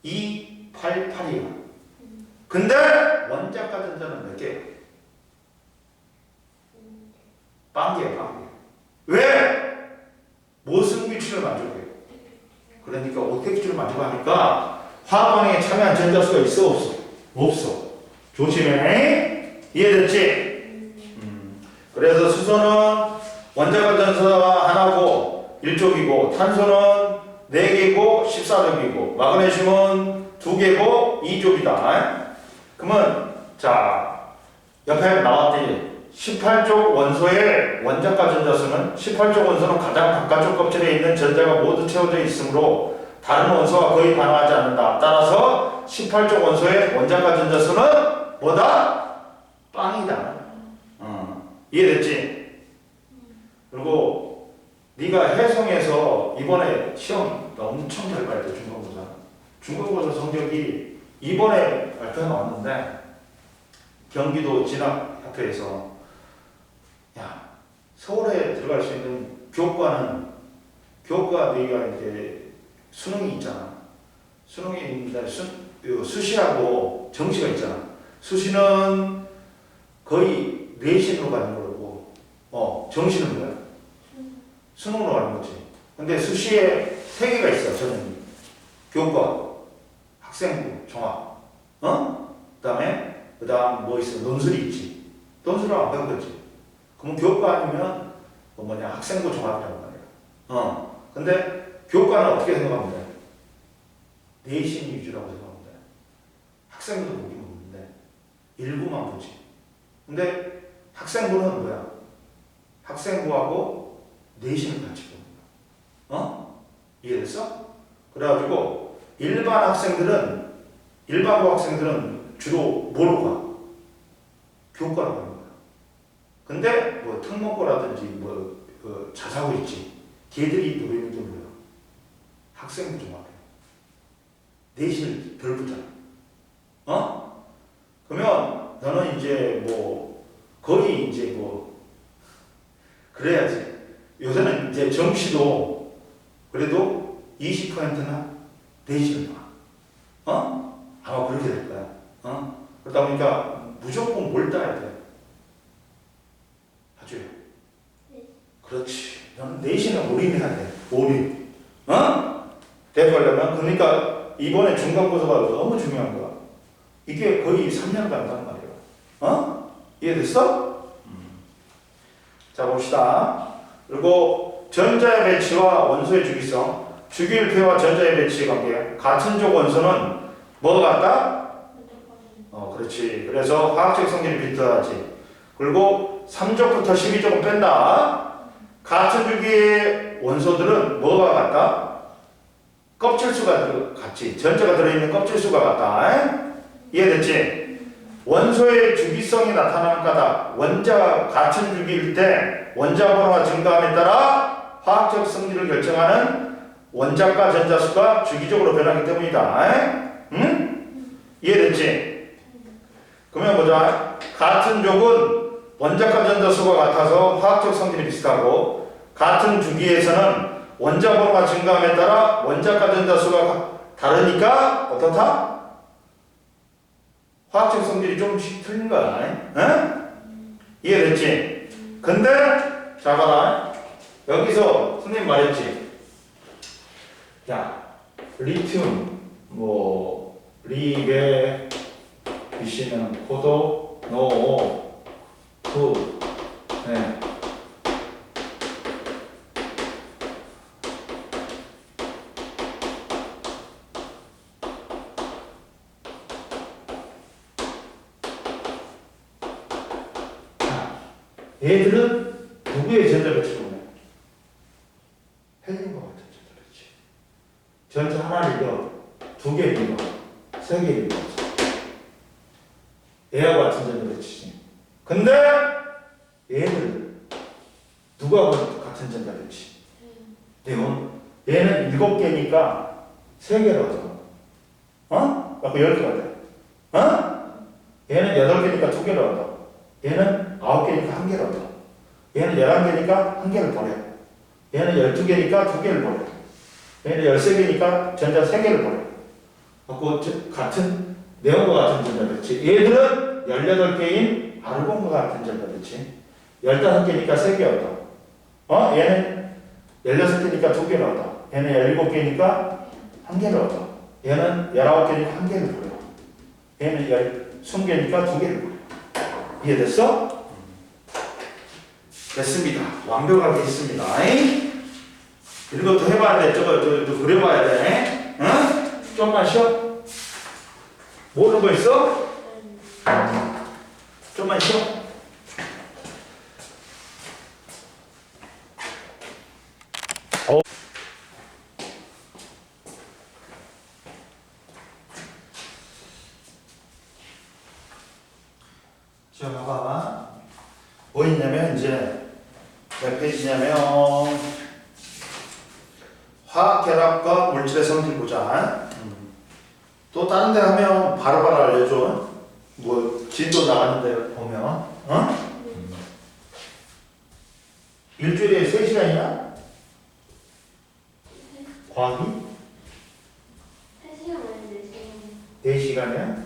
2, 8, 8이야. 근데 원자과 전자는 몇 개? 빵개야, 빵개. 왜? 모순 규칙을 만족해. 그러니까 어떻게 규칙을 만족하니까 화학 반응에 참여한 전자수가 있어 없어? 없어. 조심해. 이해됐지? 그래서 수소는 원자과 전자가 하나고 1족이고 탄소는 4개고 14족이고 마그네슘은 2개고 2족이다. 그러면 자 옆에 나왔더니 18족 원소의 원자과 전자수는 18족 원소는 가장 바깥쪽 껍질에 있는 전자가 모두 채워져 있으므로 다른 원소와 거의 반응하지 않는다. 따라서 18족 원소의 원자과 전자수는 뭐다? 빵이다. 이해됐지? 그리고 네가 해성에서 이번에 시험 엄청 잘 봤대. 중간고사. 중간고사 성적이 이번에 발표가 나왔는데 경기도 진학학교에서 야 서울에 들어갈 수 있는 교과 네가 이제 수능이 있잖아. 수능이 있는데 수시하고 정시가 있잖아. 수시는 거의 내신으로 가는 거고 정시는 뭐야? 수능으로 가는 거지. 근데 수시에 3개가 있어. 저는 교과, 학생부, 종합. 그다음 뭐 있어? 논술이 있지. 논술은 안 배운 거지. 그럼 교과 아니면 학생부 종합이란 말이야. 근데 교과는 어떻게 생각하면 돼? 내신 위주라고 생각하면 돼. 학생부도 보긴 보는데 일부만 보지. 근데 학생부는 뭐야? 학생부하고 내신을 같이 보는 거야. 이해됐어? 그래가지고 일반고 학생들은 주로 뭐로 가? 교과로 가는 거야. 근데 뭐 특목고라든지 자사고 있지. 걔들이 노리는 게 뭐야? 학생부 종합이야. 내신을 덜 보잖아. 그러면 너는 이제 뭐 거의 이제 뭐 그래야지. 요새는 이제 정시도 그래도 20%나 내지는 봐. 아마 그렇게 될 거야. 그러다 보니까 무조건 뭘 따야 돼? 아주. 그렇지. 너는 내신은 올인해야 돼. 올인. 대입하려면 그러니까 이번에 중간고사가 너무 중요한 거야. 이게 거의 3년 간단 말이야. 이해됐어? 자 봅시다. 그리고 전자의 배치와 원소의 주기성. 주기율표와 전자의 배치 관계. 같은 족 원소는 뭐가 같다? 그렇지. 그래서 화학적 성질이 비슷하지. 그리고 3족부터 12족은 뺀다. 같은 주기의 원소들은 뭐가 같다? 껍질수가 같지. 전자가 들어있는 껍질수가 같다. 이해됐지? 원소의 주기성이 나타나는 까닭. 원자가 같은 주기일 때 원자 번호가 증가함에 따라 화학적 성질을 결정하는 원자과 전자수가 주기적으로 변하기 때문이다. 이해됐지? 그러면 보자. 같은 족은 원자과 전자수가 같아서 화학적 성질이 비슷하고 같은 주기에서는 원자 번호가 증가함에 따라 원자과 전자수가 다르니까 어떻다? 화학적 성질이 조금씩 틀린 거야. 이해됐지? 근데 자 봐라. 여기서 선생님 말했지. 야, 리튬 뭐 리베 BC는 코도 노 두 네. 얘들은 누구의 전자 배치로 보내? 헬륨과 같은 전자 배치. 전자 하나를 잃어, 두 개를 잃어, 세 개를 잃어. 얘와 같은 전자 배치지. 근데 얘는 누가 같은 전자 배치? 네온. 얘는 7개니까 3개를 얻어. 그래서 10개가 돼. 얘는 8개니까 2개를 얻어. 얘는 9개니까 1개를 얻어. 얘는 11개니까 1개를 버려. 얘는 12개니까 2개를 버려. 얘는 13개니까 전자 3개를 버려. 그리고 같은 네온과 같은 전자 배치. 얘들은 18개인 아르곤과 같은 전자 배치. 15개니까 3개 얻어. 얘는 16개니까 2개를 얻어. 얘는 17개니까 1개를 얻어. 얘는 19개니까 1개를 버려. 얘는 20개니까 2개를 버려. 이해됐어? 됐습니다. 완벽하게 했습니다. 이것도 해봐야 돼. 저거 그려봐야 돼. 좀만 쉬어. 모르는 거 있어? 좀만 쉬어. 자, 봐봐. 뭐 있냐면, 이제, 몇 페이지냐면, 화학 결합과 물질의 성질 보자. 또 다른 데 하면 바로바로 알려줘. 뭐, 진도 나갔는데 보면, 일주일에 3시간이나? 과학이? 3시간 아닌데 4시간이야?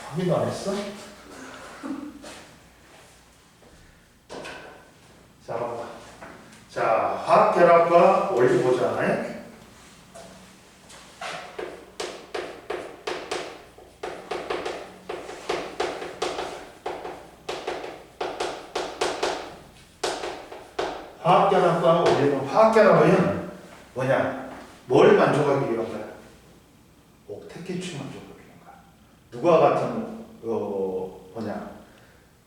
확인도 안 했어? 자, 봐봐. 자, 화학 결합과 원리 보자. 화학 결합과 원리는 화학 결합은 뭐냐? 뭘 만족하기 위한 거야? 옥텟기출 만족하기 위한 거야. 누가 같은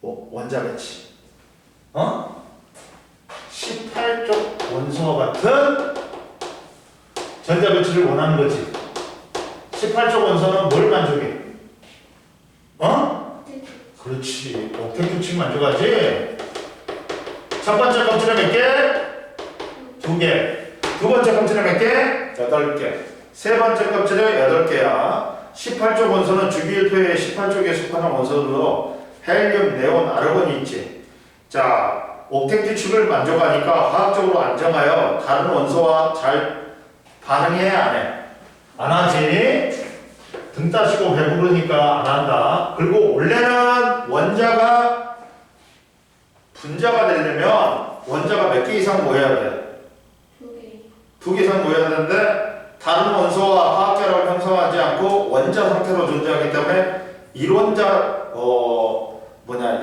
원자 배치? 18쪽 원소와 같은 전자 배치를 원하는 거지. 18쪽 원소는 뭘 만족해? 그렇지. 옥텟규칙 만족하지? 첫 번째 껍질에 몇 개? 2개. 두 번째 껍질에 몇 개? 8개. 세 번째 껍질에 8개야. 18쪽 원소는 주기율표의 18쪽에 속하는 원소들로 헬륨, 네온, 아르곤이 있지. 자, 옥택 규칙을 만족하니까 화학적으로 안정하여 다른 원소와 잘 반응해 안 해? 안 하지. 등 따시고 배부르니까 안 한다. 그리고 원래는 원자가 분자가 되려면 원자가 몇 개 이상 모여야 돼? 2개. 2개 이상 모여야 되는데 다른 원소와 화학결합을 형성하지 않고 원자 상태로 존재하기 때문에 이론자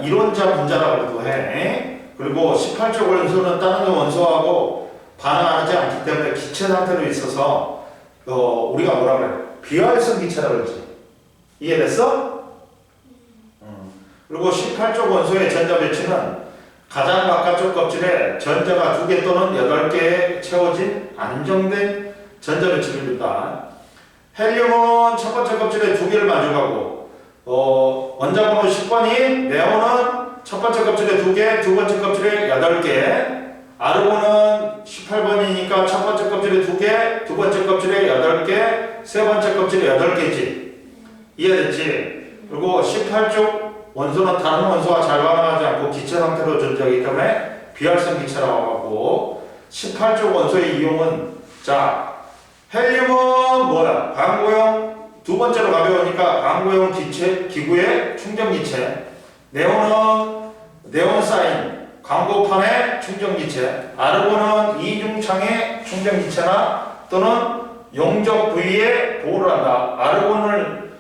이론자 분자라고도 해. 그리고 18쪽 원소는 다른 원소하고 반응하지 않기 때문에 기체 상태로 있어서 우리가 뭐라 그래? 비활성 기체라고 그러지. 이해됐어? 그리고 18쪽 원소의 전자 배치는 가장 바깥쪽 껍질에 전자가 2개 또는 8개에 채워진 안정된 전자 배치를 준다. 헬륨은 첫 번째 껍질에 2개를 만족하고 원자번호 10번인 네온은 첫 번째 껍질에 2개, 두 번째 껍질에 8개. 아르곤은 18번이니까 첫 번째 껍질에 2개, 두 번째 껍질에 8개, 세 번째 껍질에 8개지. 이해됐지? 그리고 18쪽 원소는 다른 원소와 잘 반응하지 않고 기체 상태로 존재하기 때문에 비활성 기체라고 하고 18쪽 원소의 이용은 자 헬륨은 뭐야? 광고용 두 번째로 가벼우니까 광고용 기체 기구의 충전 기체. 네온은 네온사인 광고판의 충전 기체. 아르곤은 이중창의 충전 기체나 또는 용접 부위에 보호를 한다. 아르곤을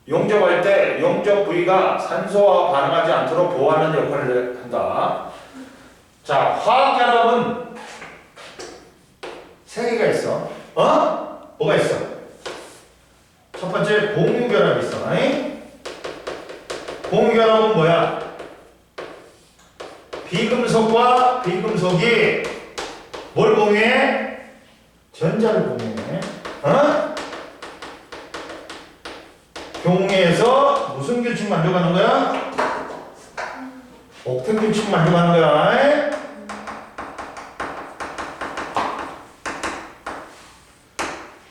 용접할 때 용접 부위가 산소와 반응하지 않도록 보호하는 역할을 한다. 자, 화학결합은 3개가 있어. 뭐가 있어? 첫 번째 공유결합이 있어. 공유결합은 뭐야? 비금속과 비금속이 뭘 공유해? 전자를 공유해. 공유해서 무슨 규칙 만족하는 거야? 옥택 규칙 만족하는 거야.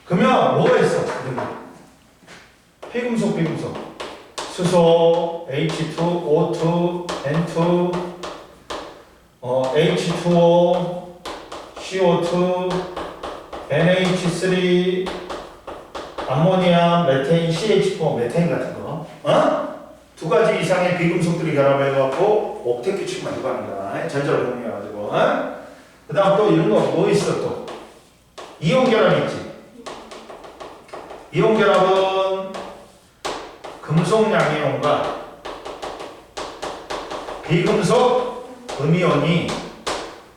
그러면 뭐가 있어? 비금속, 비금속. 수소, H2, O2, N2, H2O, CO2, NH3, 암모니아, 메테인, CH4, 메테인 같은 거. 2가지 이상의 비금속들이 결합해갖고 옥택 규칙 만들어가는 거야. 전자를 공유해가지고. 그 다음 또 이런 거 뭐 있어 또? 이온 결합이 있지. 이온 결합은 금속 양이온과 비금속 음이온이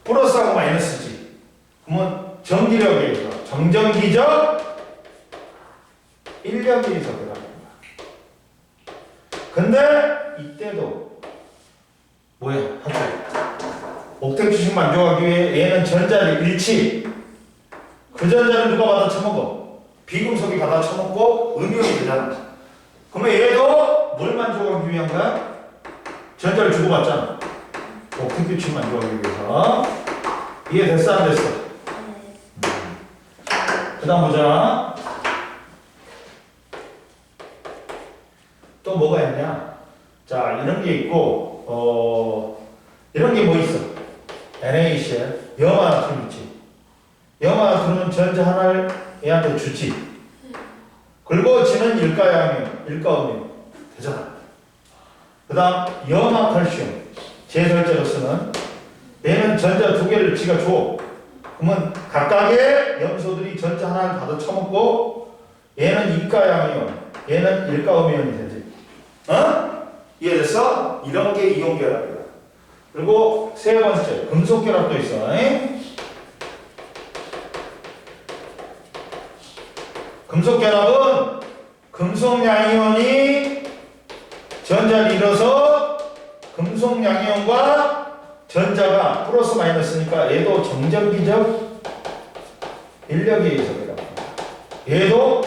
플러스하고 마이너스지. 그러면 전기력에 의해서 정전기적 인력에 의해서 들어갑니다. 근데 이때도 뭐야? 옥택 규칙 만족하기 위해 얘는 전자를 잃지. 그 전자를 누가 받아 처먹어? 비금속이 받아 처먹고 음이온이 되잖아. 그러면 얘도 뭘 만족하기 위한 거야? 전자를 주고받잖아. 옥택 규칙 만족하기 위해서. 이해됐어 안 됐어? 그 다음 보자. 또 뭐가 있냐? 자, 이런 게 있고, 이런 게 뭐 있어? NaCl, 염화나트륨 있지. 염화나트륨은 전자 하나를 얘한테 주지. 긁어지는 일가양이온, 일가음이온 되잖아. 그 다음 염화칼슘, 제설제로 쓰는 얘는 전자 2개를 지가 줘. 그러면 각각의 염소들이 전자 하나를 받아 처먹고 얘는 이가양이온, 얘는 일가음이온이 되지. 이해됐어? 이런 게 이온결합이야. 그리고 세 번째 금속결합도 있어. 금속결합은 금속양이온이 전자를 잃어서 금속양이온과 전자가 플러스 마이너스니까 얘도 정전기적 인력에 의해서 결합합니다. 얘도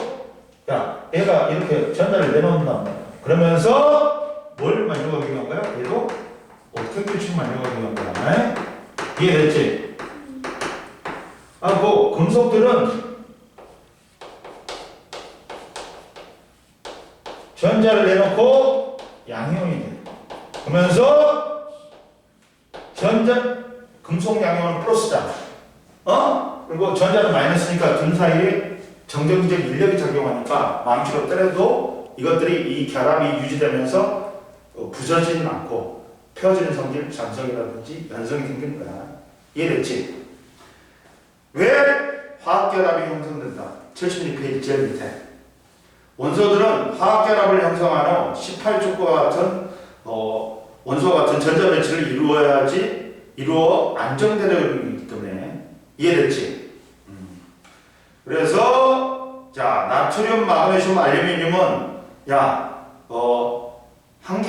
얘가 이렇게 전자를 내놓는단 말이야. 그러면서 뭘 만족하기 위한 거야? 얘도 옥택 규칙 만족하기 위한 거야. 이해됐지? 금속들은 전자를 내놓고 양이온이 돼. 그러면서 금속 양이온은 플러스잖아. 그리고 전자는 마이너스니까 둘 사이에 정전기적 인력이 작용하니까 마음대로 때려도 이것들이 이 결합이 유지되면서 부서지는 않고 펴지는 성질, 잔성이라든지 연성이 생기는 거야. 이해됐지? 왜 화학결합이 형성된다? 76페이지 제일 밑에. 원소들은 화학결합을 형성하는 18쪽과 같은 원소와 같은 전자 배치를 이루어 안정되기 때문에. 이해됐지? 그래서 자 나트륨, 마그네슘, 알루미늄은 한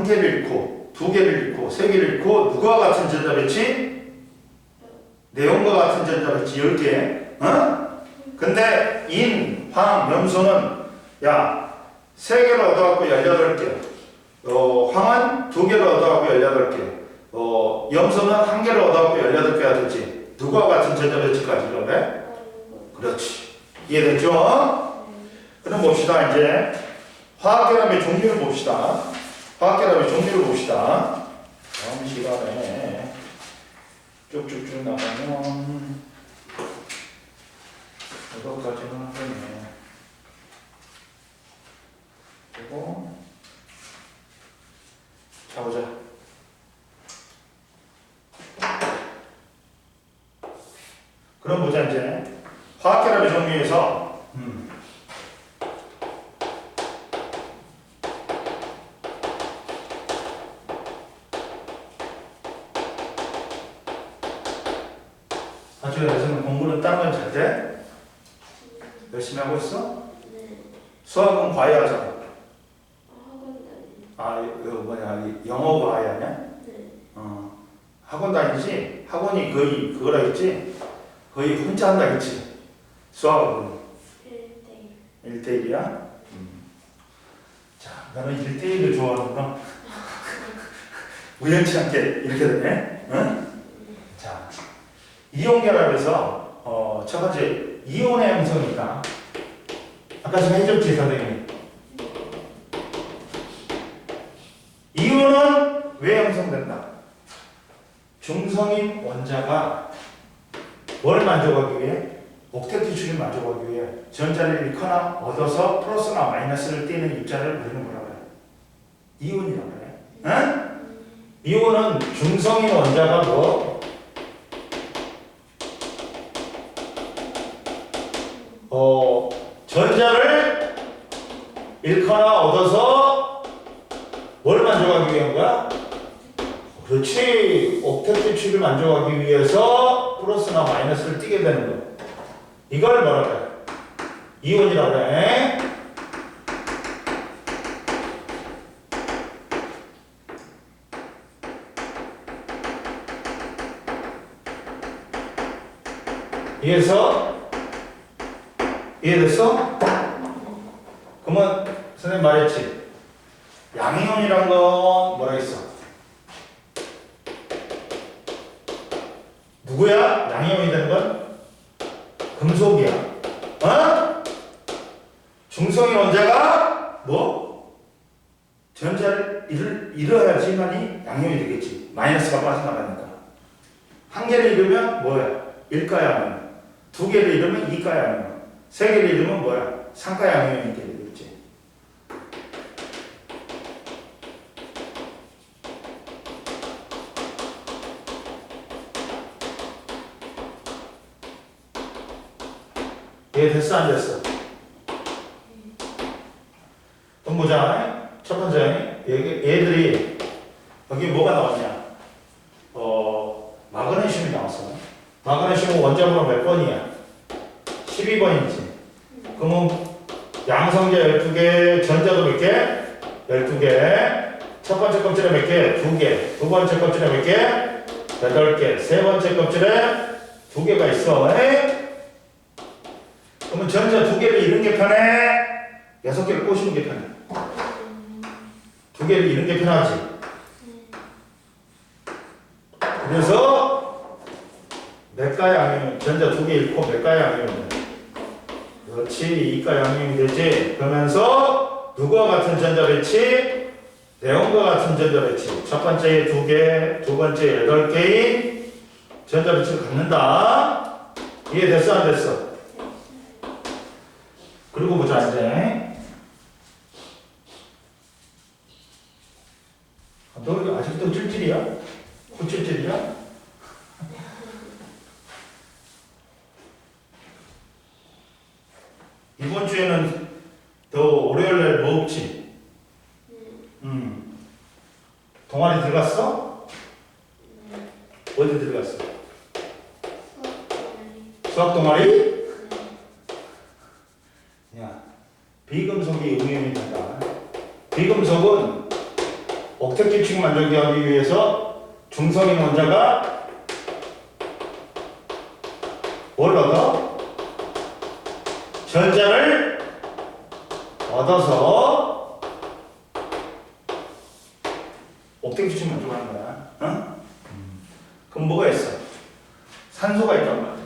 개를 잃고 두 개를 잃고 세 개를 잃고 누구와 같은 전자 배치? 네온과 같은 전자 배치 10개. 근데 인, 황, 염소는 세 개를 얻어갖고 18개. 황은 두 개를 얻어갖고 18개. 염소는 한 개를 얻어갖고 18개가 되지. 누구와 같은 전자 배치까지 그래? 그렇지. 이해됐죠? 그럼 봅시다. 이제 화학결합의 종류를 봅시다. 화학결합의 종류를 봅시다. 다음 시간에 쭉쭉쭉 나가면 이것까지는 하겠네. 그리고 자 보자. 그럼 보자. 이제 화학결합의 종류에서 아주 여기서는 공부는 다른 건 잘 돼? 열심히 하고 있어? 네. 수학은 과외하잖아. 학원 다니는. 아, 이거 뭐냐, 영어 과외 아니야? 네. 학원 다니지? 학원이 거의 그거라 했지? 거의 혼자 한다 했지? 수학은 1대1. 1대1이야? 자, 너는 1대1을 좋아하는구나. 우연치 않게 이렇게 되네? 응? 자, 이온 결합에서 첫 번째 이온의 형성이다. 아까 제가 해줬지, 선생님. 이온은 왜 형성된다? 중성인 원자가 뭘 만족하기 위해? 옥텟 추를 만족하기 위해 전자를 잃거나 얻어서 플러스나 마이너스를 띄는 입자를 우리는 뭐라 그래? 이온이라고 그래. 응? 이온은 중성인 원자가 뭐? 전자를 잃거나 얻어서 뭘 만족하기 위한 거야? 그렇지. 옥텟 추를 만족하기 위해서 플러스나 마이너스를 띄게 되는 거. 이걸 뭐라 그래? 이온이라고 그래. 이해됐어? 그러면 선생님 말했지. 양이온이란 건 뭐라 했어? 누구야? 양이온이 되는 건? 금속이야. 중성인 원자가 뭐? 전자를 잃어야지만이 양이온이 되겠지. 마이너스가 빠져나가니까. 한 개를 잃으면 뭐야? 1가양이온. 두 개를 잃으면 2가양이온. 세 개를 잃으면 뭐야? 3가양이온이 되겠지. 얘 됐어 안 됐어? 그럼 보자. 첫 번째 얘들이 여기 뭐가 나왔냐? 마그네슘이 나왔어. 마그네슘은 원자번호 몇 번이야? 12번이지. 그러면 양성자 12개, 전자도 몇 개? 12개. 첫 번째 껍질에 몇 개? 2개. 두 번째 껍질에 몇 개? 8개. 세 번째 껍질에 2개가 있어. 그러면 전자 2개를 잃은 게 편해? 6개를 꼬시는 게 편해? 2개를 잃은 게 편하지? 그래서 몇 가의 양이면 전자 2개 잃고 몇 가의 양이면 돼? 그렇지. 2가 양이면 되지. 그러면서 누구와 같은 전자 배치? 네온과 같은 전자 배치. 첫 번째에 2개, 두 번째에 8개인 전자 배치를 갖는다. 이해됐어 안 됐어? 그리고 보자 이제. 너 아직도 찔찔이야? 찔찔이야? 이번 주에는 너 월요일날 뭐 없지? 동아리 들어갔어? 어디 들어갔어? 수학 동아리? 야, 비금속이 응용이 된다. 비금속은 옥텟 규칙 만들기 하기 위해서 중성인 원자가 뭘 얻어? 전자를 얻어서 옥텟 규칙 만들어가는 거야. 어? 그럼 뭐가 있어? 산소가 있단 말이야.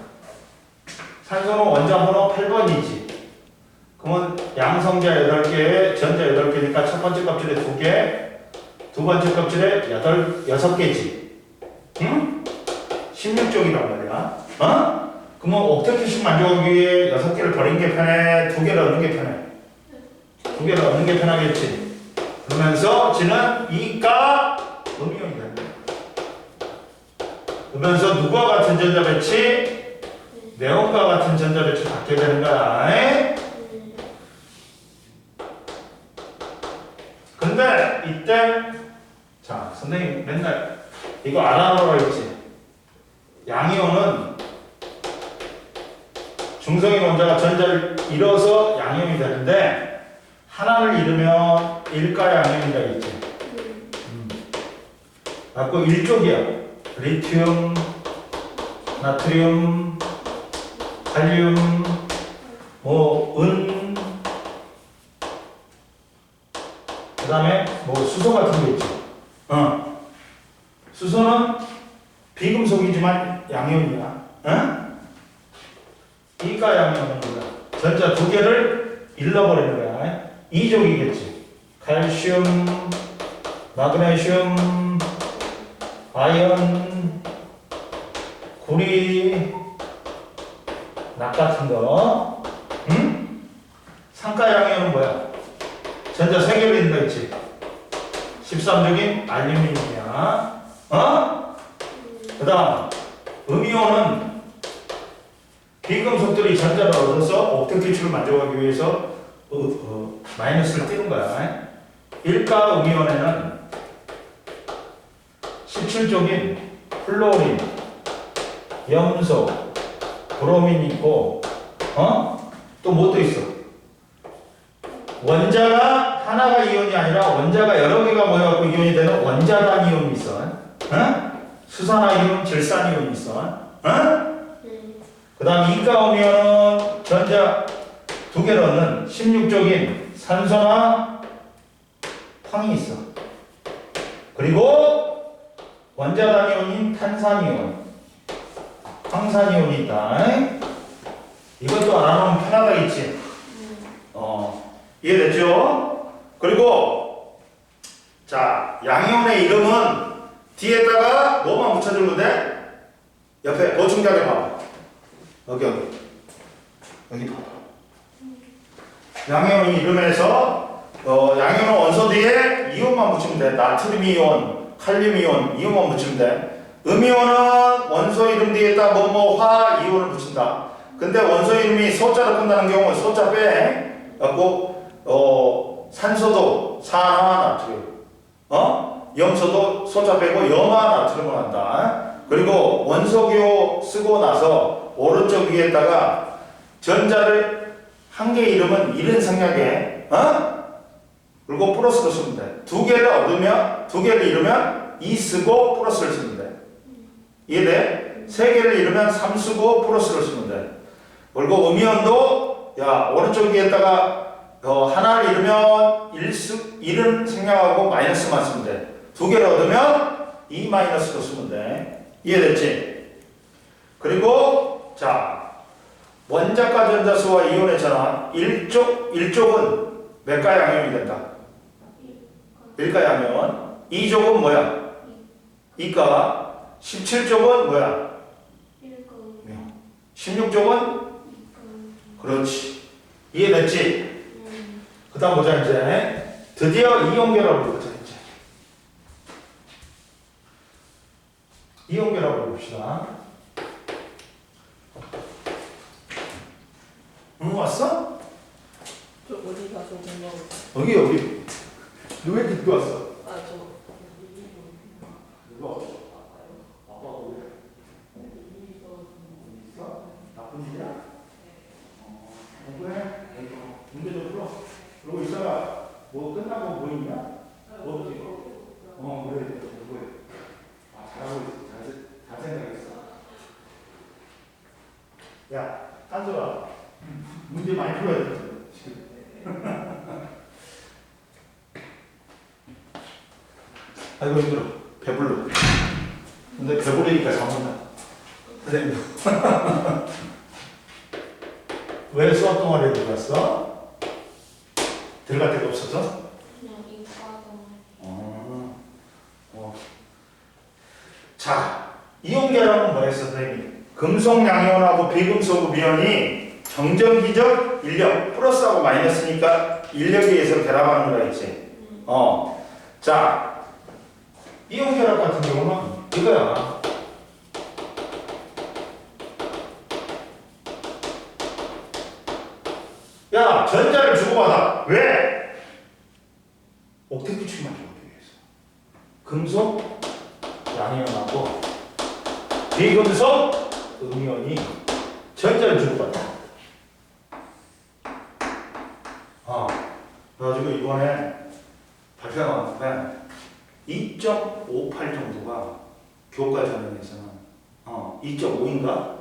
산소는 원자 번호 8번이지. 그러면 양성자 8개에 전자 8개니까 첫 번째 껍질에 2개, 두 번째 껍질에 6개지. 응? 16쪽이란 말이야. 어? 그러면 옥텟 규칙 만들기 위해 6개를 버린 게 편해? 2개를 얻는 게 편해? 2개를 얻는 게 편하겠지. 그러면서 지는 2가 음이온이 된다. 그러면서 누구와 같은 전자 배치? 네온과 같은 전자 배치 갖게 되는 거야. 근데 이때 자 선생님 맨날 이거 알아보라고 했지. 양이온은 중성인 원자가 전자를 잃어서 양이온이 되는데 하나를 잃으면 일가 양이온이라 했지. 갖고 1쪽이야. 리튬, 나트륨, 칼륨, 은, 그 다음에 수소 같은 거 있지. 수소는 비금속이지만 양이온이야. 이가 양이온은 뭐야? 전자 2개를 잃어버리는 거야. 2족이겠지. 칼슘, 마그네슘, 아연, 구리, 낙 같은 거. 상가양이온은 뭐야? 전자 3개를 잃는다 했지. 13족인 알루미늄이야. 그 다음 음이온은 비금속들이 전자를 얻어서 옥텟 규칙을 만들어가기 위해서 마이너스를 띄는 거야. 일가 음이온에는 17쪽인 플로린, 염소, 브로민 있고, 또 뭐 또 있어? 원자가 하나가 이온이 아니라 원자가 여러 개가 모여갖고 이온이 되는 원자단 이온이 있어. 수산화이온, 질산이온이 있어. 그 다음 이가 오면은 전자 2개를 얻는 16쪽인 산소나 황이 있어. 그리고 원자단 이온인 탄산이온, 황산이온이 있다. 이것도 알아보면 편하다겠지. 이해됐죠? 그리고 자 양이온의 이름은 뒤에다가 뭐만 붙여주면 돼? 옆에 보충자료 봐봐. 여기 봐봐. 양이온 이름에서 양이온 원소 뒤에 이온만 붙이면 돼. 나트륨 이온, 칼륨 이온, 이온만 붙이면 돼. 음이온은 원소 이름 뒤에다 화 이온을 붙인다. 근데 원소 이름이 소자로 끝나는 경우는 소자 빼. 갖고 산소도 산화 나트륨, 염소도 소자 빼고 염화 나트륨을 한다. 그리고 원소기호 쓰고 나서 오른쪽 위에다가 전자를 한 개 이름은 이른 생략에, 그리고 플러스로 쓰면 돼. 2개를 얻으면 2개를 잃으면 2 쓰고 플러스를 쓰면 돼. 이해돼? 3개를 잃으면 3 쓰고 플러스를 쓰면 돼. 그리고 음이온도 오른쪽 위에다가 하나를 잃으면 1은 생략하고 마이너스만 쓰면 돼. 2개를 얻으면 2 마이너스로 쓰면 돼. 이해됐지? 그리고 자 원자가 전자수와 이온의 전환 1쪽은 몇가 양면이 된다? 1가 양면. 2족은 뭐야? 2가. 17족은 뭐야? 16족은? 그렇지. 이해됐지? 그 다음 보자 이제. 드디어 이온결합을 보자 이제. 이온결합을 봅시다. 응, 왔어? 저 어디 가서 공부하고 여기. 너 왜 늦게 왔어? 아저 누가? 아빠가 왜? 있어? 나쁜 일이야? 공부해? 문제 좀 풀어. 그러고 있다가 뭐 끝나고 뭐 있냐? 뭐 없지? 그래. 공부해. 잘하고 있어. 잘 생각했어. 야, 한솔아. 문제 많이 풀어야 돼. 아이고 힘들어. 배불러. 근데 배부르니까 잠온다. 선생님. 왜 수학 동아리에 들어갔어? 들어갈 데가 없어서? 그냥 이과 동아리. 자, 이온결합은 뭐였어, 선생님이? 금속 양이온하고 비금속 미온이 정전기적 인력, 플러스하고 마이너스니까 인력에 의해서 결합하는 거라 했지. 자, 이온결합 같은 경우는 이거야. 야, 전자를 주고받아. 왜? 옥텟 규칙만 주기 위해서. 금속 양이온하고 비금속 음이온이 전자를 주고받아. 그래가지고 이번에 발표가 나왔는데 2.58 정도가 교과 전형에서는 2.5인가?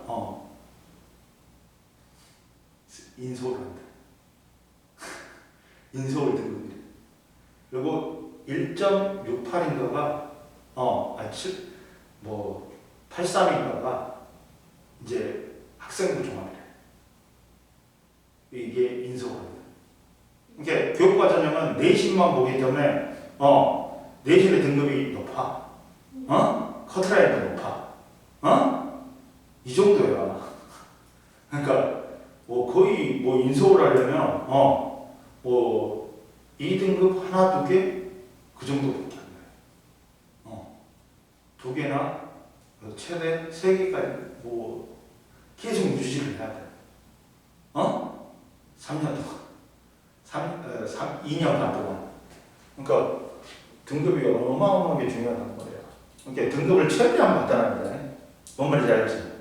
인서울 한다. 인서울 등급이래. 그리고 1.68인가가 83인가가 이제 학생부 종합이래. 이게 인서울입니다. 이게 교육과 전형은 내신만 보기 때문에 내신의 등급이 높아. 커트라인도 높아. 이 정도야. 그러니까 거의 인서울 하려면 2등급 하나 두 개 그 정도 된다는 거예요. 두 개나 최대 세 개까지 계속 유지를 해야 돼. 3년 동안. 2년간 동안. 그러니까 등급이 어마어마하게 중요하다는 거예요. 그러니까 등급을 최대한 받아놔야 돼. 뭔 말인지 알지?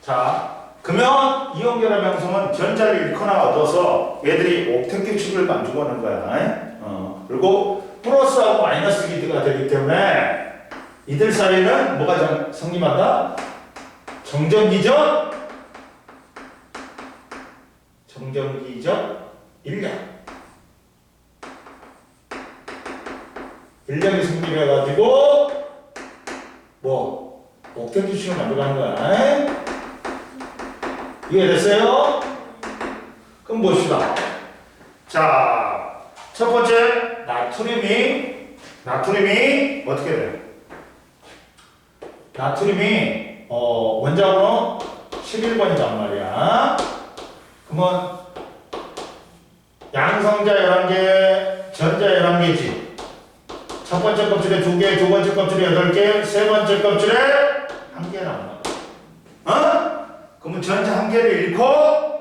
자, 그러면 이온결합 양성은 전자를 잃거나 얻어서 얘들이 옥텟 규칙을 만들고 하는 거야. 그리고 플러스하고 마이너스 기드가 되기 때문에 이들 사이에는 뭐가 성립한다? 정전기적 인력이 성립해가지고 옥텟 규칙을 만들어가는 거야. 이해됐어요? 그럼 봅시다. 자, 첫 번째 나트륨이 어떻게 돼요? 나트륨이 원자번호 11번이란 말이야. 그러면 양성자 11개, 전자 11개지. 첫 번째 껍질에 2개, 두 번째 껍질에 8개, 세 번째 kop질에 1개 나온다. 그러면 전자 1개를 잃고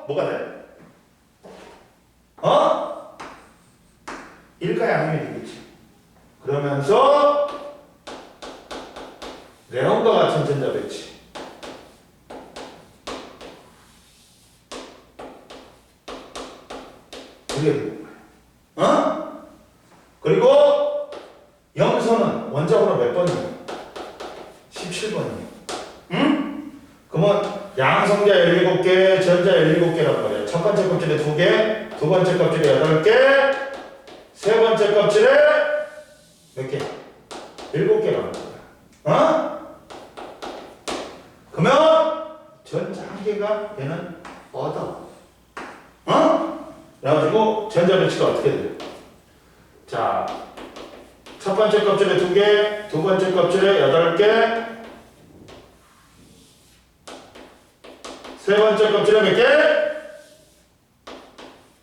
뭐가 돼? 일가 양면이 되겠지. 그러면서 네온과 같은 전자 배치. 그게 되는 거야. 그리고 염소는 원자번호 몇 번이에요? 17번이에요. 그러면 양성자 17개, 전자 17개란 말이에요. 첫 번째 껍질에 2개, 두 번째 껍질에 8개, 세 번째 껍질에 몇 개? 7개란 말이야. 그러면 전자 1개가 얘는 얻어. 그래가지고 전자 배치가 어떻게 돼요? 자, 첫 번째 껍질에 2개, 두 번째 껍질에 8개, 세 번째 껍질에 몇 개?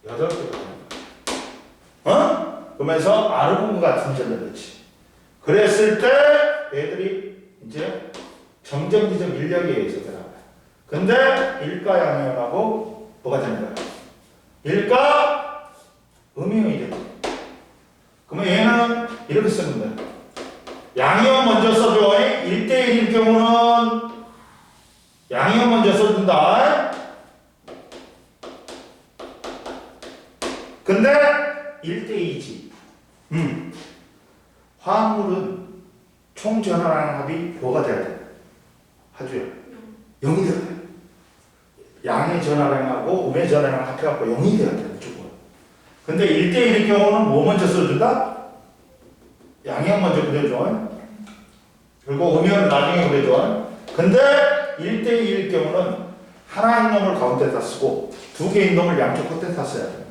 8개가 되는 거야. 그러면서 아르곤과 같은 전자 배치. 그랬을 때 애들이 이제 정전기적 인력에 의해서 들어가요. 근데 일가 양이온하고 뭐가 되는 거야? 일가 음이온이 되죠. 그러면 얘는 이렇게 쓰는 거야. 양이온 먼저 써줘. 1대1일 경우는 양이온 먼저 써준다. 근데 1대2지. 화학물은 총 전하라는 합이 뭐가 돼야 돼? 하주야. 0이 돼야 돼. 양의 전하량하고 음의 전하량 합해갖고 0이 돼야 돼. 무조건. 근데 1대1의 경우는 뭐 먼저 써준다? 양이온 먼저 그려줘. 그리고 음이온은 나중에 그려줘. 근데 1대2일 경우는 하나인 놈을 가운데다 쓰고 2개인 놈을 양쪽 끝에다 써야 돼.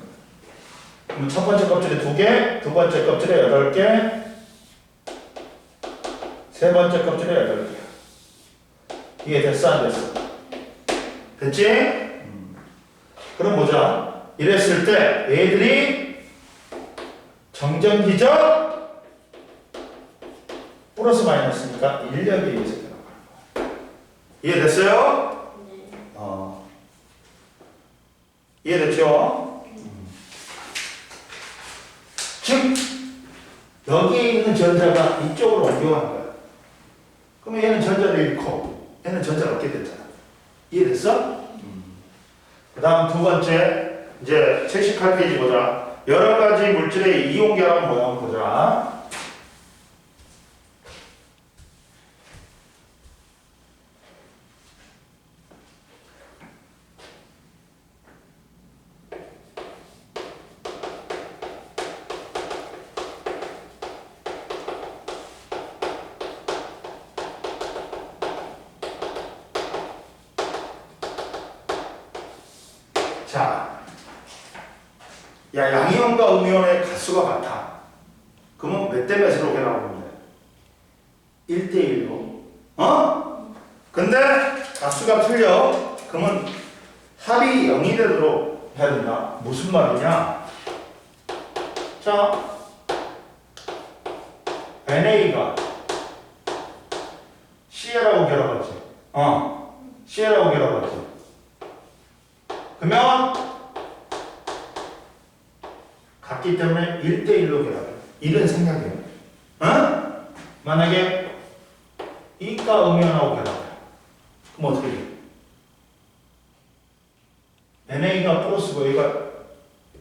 그럼 첫 번째 껍질에 2개, 두 번째 껍질에 8개, 세 번째 껍질에 8개. 이게 됐어, 안 됐어? 됐지? 그럼 보자. 이랬을 때 얘들이 정전기적 플러스 마이너스니까 인력에 의해서 들어가는 거야. 이해됐어요? 이해됐죠? 즉 여기에 있는 전자가 이쪽으로 옮겨가는 거야. 그러면 얘는 전자를 잃고 얘는 전자를 얻게 됐잖아. 이해됐어? 그 다음 두 번째 이제 78페이지 보자. 여러 가지 물질의 이온 결합 모양 보자. 자, 야, 양이온과 음이온의 가수가 같아. 그러면 몇 대 몇으로 결합하면 돼? 1대1로. 근데 가수가 틀려. 그러면 합이 0이 되도록 해야 된다. 무슨 말이냐? 자, NA가 CL하고 결합하지. CL하고 결합하지. 그러면 같기 때문에 1대1로 결합해. 이런 생각이에요. 만약에 이가 음이온하고 결합해. 그럼 어떻게 돼? NA가 플러스고 얘가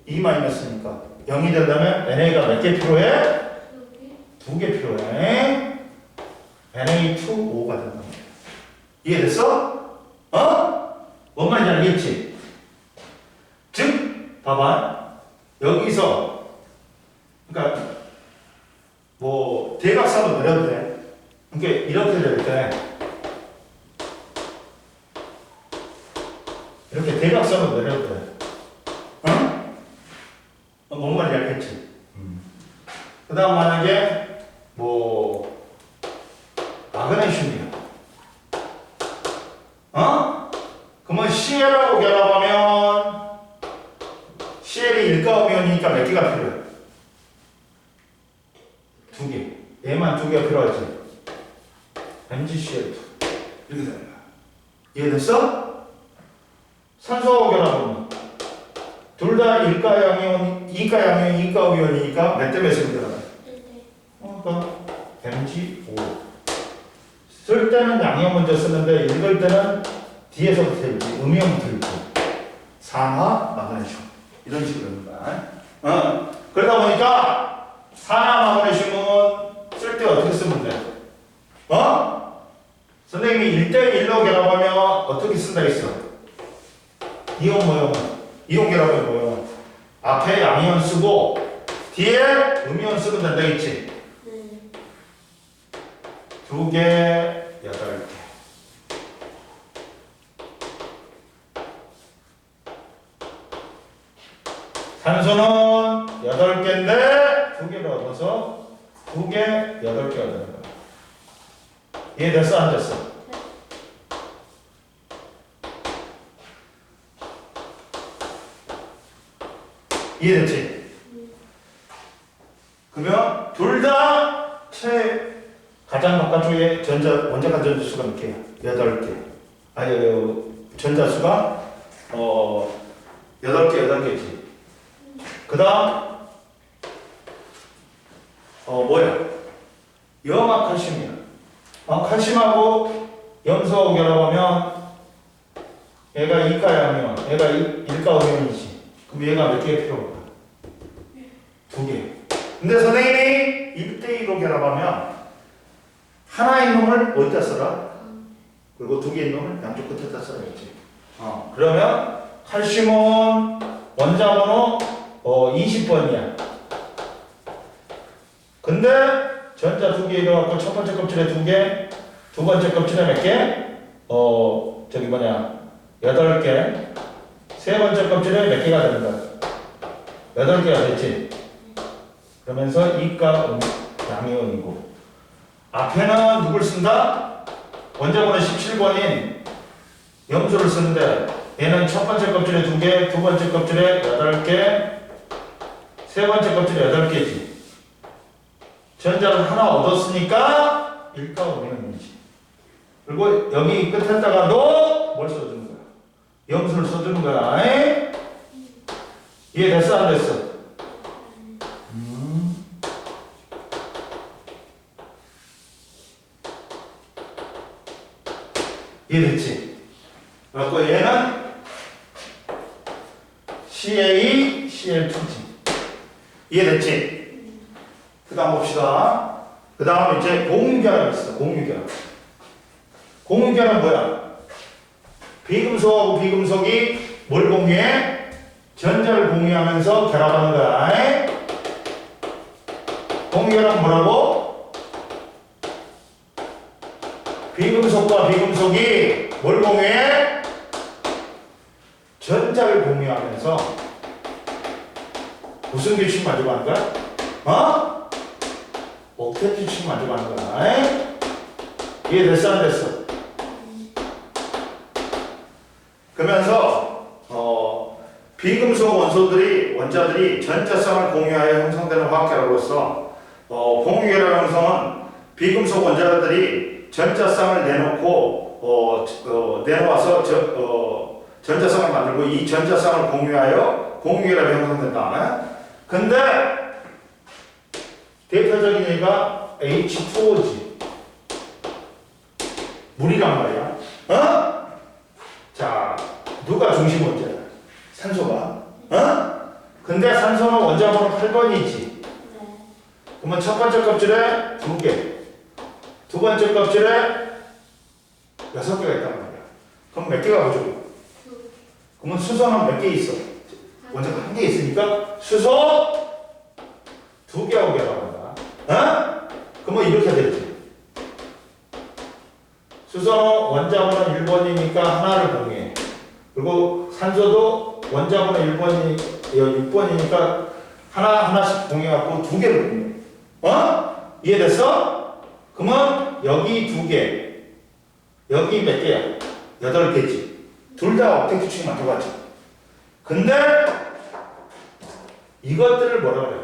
E 마이너스니까 0이 된다면 NA가 몇 개 필요해? 2개 필요해. NA2O가 된다. 이해됐어? 뭔 말인지 알겠지? 즉, 봐봐. 여기서, 그러니까, 뭐, 대각선으로 내려도 돼. 그러니까, 이렇게 될 때, 이렇게 대각선으로 내려도 돼. 뭔 말인지 알겠지? 그 다음 만약에, 뭐, 마그네슘이야. 그러면 CL하고 결합하면, CL이 일가음이온이니까 몇 개가 필요해? 2개. 얘만 2개가 필요하지. MgCl2. 이렇게 되는 거야. 이해됐어? 산소하고 결합하면 둘 다 일가양이온, 이가양이온, 이가음이온이니까 몇 대 몇으로 결합해? 그러니까 MgO. 쓸 때는 양이온 먼저 쓰는데 읽을 때는 뒤에서부터 읽지. 음이온부터 읽고. 산화, 마그네슘. 이런 식으로 하는 거야. 그러다 보니까 산화 마그네슘은 쓸 때 어떻게 쓰면 돼? 선생님이 1대1로 결합하면 어떻게 쓴다 했어? 이온 모형은? 이온 결합의 모형은? 앞에 양이온 쓰고 뒤에 음이온 쓰면 된다 했지? 2개, 8개. 산소는 8개인데 2개를 얻어서 2개, 8개 얻는 거야. 이해됐어? 안 됐어? 이해됐지? 그러면 둘 다 가장 바깥쪽에 원자간 전자수가 몇 개야? 8개. 아니, 전자수가 8개지. 그 다음 뭐야? 염화 칼슘이야. 칼슘하고 염소 결합하면 얘가 이가양이면 얘가 일가오면이지. 그럼 얘가 몇 개 필요할까? 2개. 근데 선생님이 1대2로 결합하면 하나의 놈을 어디다 써라? 그리고 2개의 놈을 양쪽 끝에다 써야겠지. 그러면 칼슘은 원자번호 20번이야. 근데 전자 2개 이뤄갖고 첫 번째 껍질에 2개, 두 번째 껍질에 몇 개? 8개. 세 번째 껍질에 몇 개가 되는 거야? 8개가 됐지. 그러면서 이가 양이온이고 앞에는 누굴 쓴다? 원자번호 17번인 염소를 쓰는데 얘는 첫 번째 껍질에 2개, 두 번째 껍질에 8개, 세 번째 껍질에 8개지. 전자를 하나 얻었으니까 일가오면이지. 그리고 여기 끝에다가도 뭘 써주는 거야? 염소를 써주는 거야. 에이? 이해됐어? 안 됐어? 이해됐지? 그래갖고 얘는 CA, CL2지. 이해됐지? 그 다음 봅시다. 그 다음 이제 공유결합이 있어. 공유결합은 뭐야? 비금속하고 비금속이 뭘 공유해? 전자를 공유하면서 결합하는 거야. 공유결합은 뭐라고? 비금속과 비금속이 뭘 공유해? 전자를 공유하면서 무슨 규칙 만족하는 거야? 옥텟 규칙 만족하는 거야. 이해됐어? 안 됐어? 그러면서 비금속 원자들이 전자성을 공유하여 형성되는 화학결합으로서 공유결합 형성은 비금속 원자들이 전자쌍을 내놓아서 전자쌍을 만들고 이 전자쌍을 공유하여 공유결합이 형성된다. 근데 대표적인 얘가 H2O지. 물이란 말이야. 자, 누가 중심 원자야? 산소가. 근데 산소는 원자번호 8번이지. 그러면 첫 번째 껍질에 2개. 두 번째 껍질에 6개가 있단 말이야. 그럼 몇 개가 부족해? 그러면 수소는 몇 개 있어? 원자가 1개 있으니까 수소 2개하고 결합한다. 그러면 이렇게 되지. 수소는 원자번호 1번이니까 하나를 공유해. 그리고 산소도 원자번호 6번이니까 하나씩 공유해갖고 2개를 공유해. 이해됐어? 그러면 여기 2개, 여기 몇 개야? 8개지. 둘 다 옥텟 규칙 만족하지. 근데 이것들을 뭐라 그래?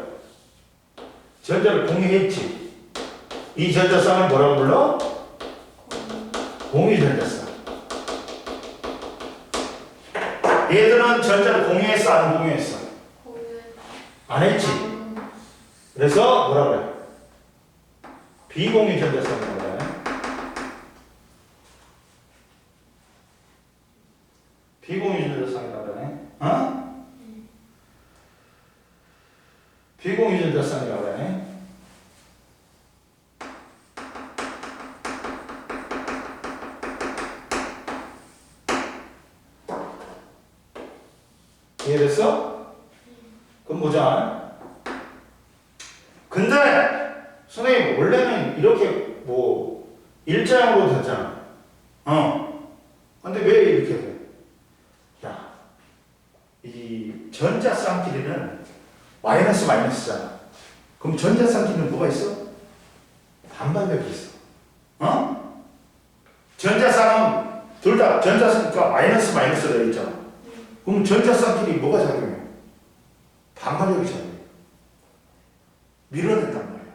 전자를 공유했지. 이 전자쌍을 뭐라고 불러? 공유전자쌍. 얘들은 전자를 공유했어? 안 공유했어? 안 했지. 그래서 뭐라 그래? 비공유전자쌍이라고 그래. 비공유전자쌍이라고 그래. 비공유전자쌍이라고 그래. 이해됐어? 그럼 보자. 근데 선생님 원래는 이렇게 뭐 일자형으로 됐잖아. 근데 왜 이렇게 돼? 야, 이 전자쌍끼리는 마이너스 마이너스잖아. 그럼 전자쌍끼리는 뭐가 있어? 반발력이 있어. 어? 전자쌍은 둘 다 전자쌍끼리가 마이너스 마이너스 되어 있잖아. 그럼 전자쌍끼리 뭐가 작용해? 반발력이 작용해. 밀어낸단 말이야.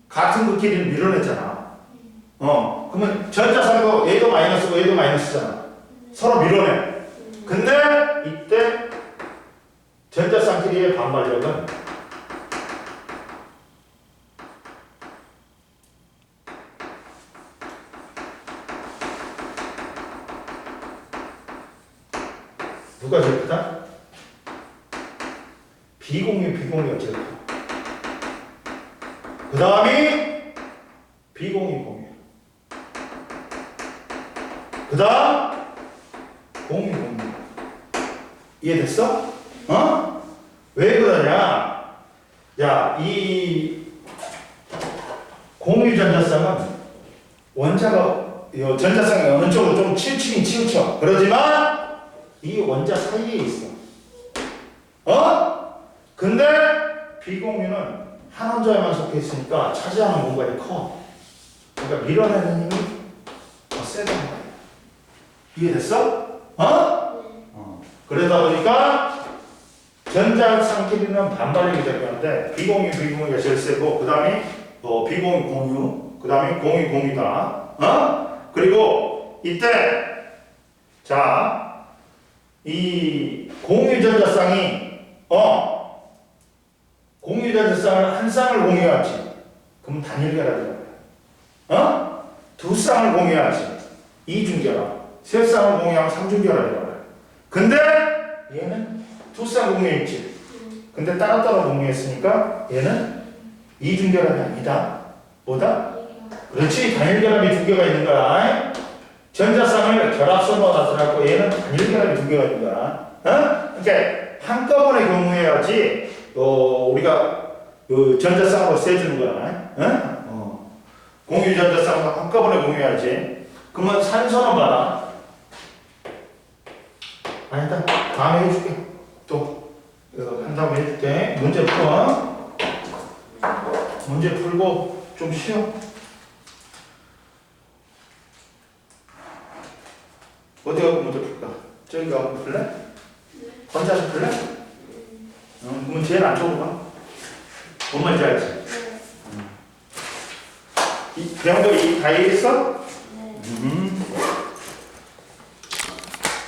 같은 것끼리는 밀어내잖아. 그러면 전자쌍도 얘도 마이너스고 얘도 마이너스잖아. 서로 밀어내. 근데 이때 전자쌍끼리의 반발력은 누가 제일 크다? 비공유가 제일 크다. 그 다음이 비공유. 그 다음 공유. 이해됐어? 어? 왜 그러냐? 야, 이 공유전자쌍은 원자가 전자쌍이 어느 쪽으로 좀 치우치긴 치우쳐. 그러지만 이 원자 사이에 있어. 근데 비공유는 한 원자에만 속해 있으니까 차지하는 공간이 커. 그러니까 밀어내는 힘이 더 세단 말이야. 이해됐어? 그러다 보니까 전자쌍끼리는 반발력이 작용하는데 비공유가 제일 세고 그 다음이 비공유, 그 다음에 공유다. 그리고 이때 자, 이 공유전자쌍이 공유전자쌍을 한 쌍을 공유하지. 그럼 단일결합이라고 해. 두 쌍을 공유하지. 이중결합. 세 쌍을 공유하면 삼중결합이라고 해. 근데 얘는 두 쌍 공유했지. 근데 따로따로 공유했으니까 얘는 이중결합이 아니다. 뭐다? 그렇지. 단일결합이 두 개가 있는 거야. 전자쌍을 결합선으로 나타났고 얘는 단일결합이 두 개가 있는 거야. 그러니까 한꺼번에 공유해야지 우리가 전자쌍으로 세주는 거야. 공유전자쌍으로 한꺼번에 공유해야지. 그러면 산소는 봐라. 아니다. 다음에 해줄게. 또 한다고 해줄게. 문제 풀어. 문제 풀고 좀 쉬어. 어디 가고 문제 풀까? 저기 가고 풀래? 혼자서 풀래? 그러면 제일 안쪽으로 가. 뭔 말인지 알지? 배운 거 다 이해했어? 네.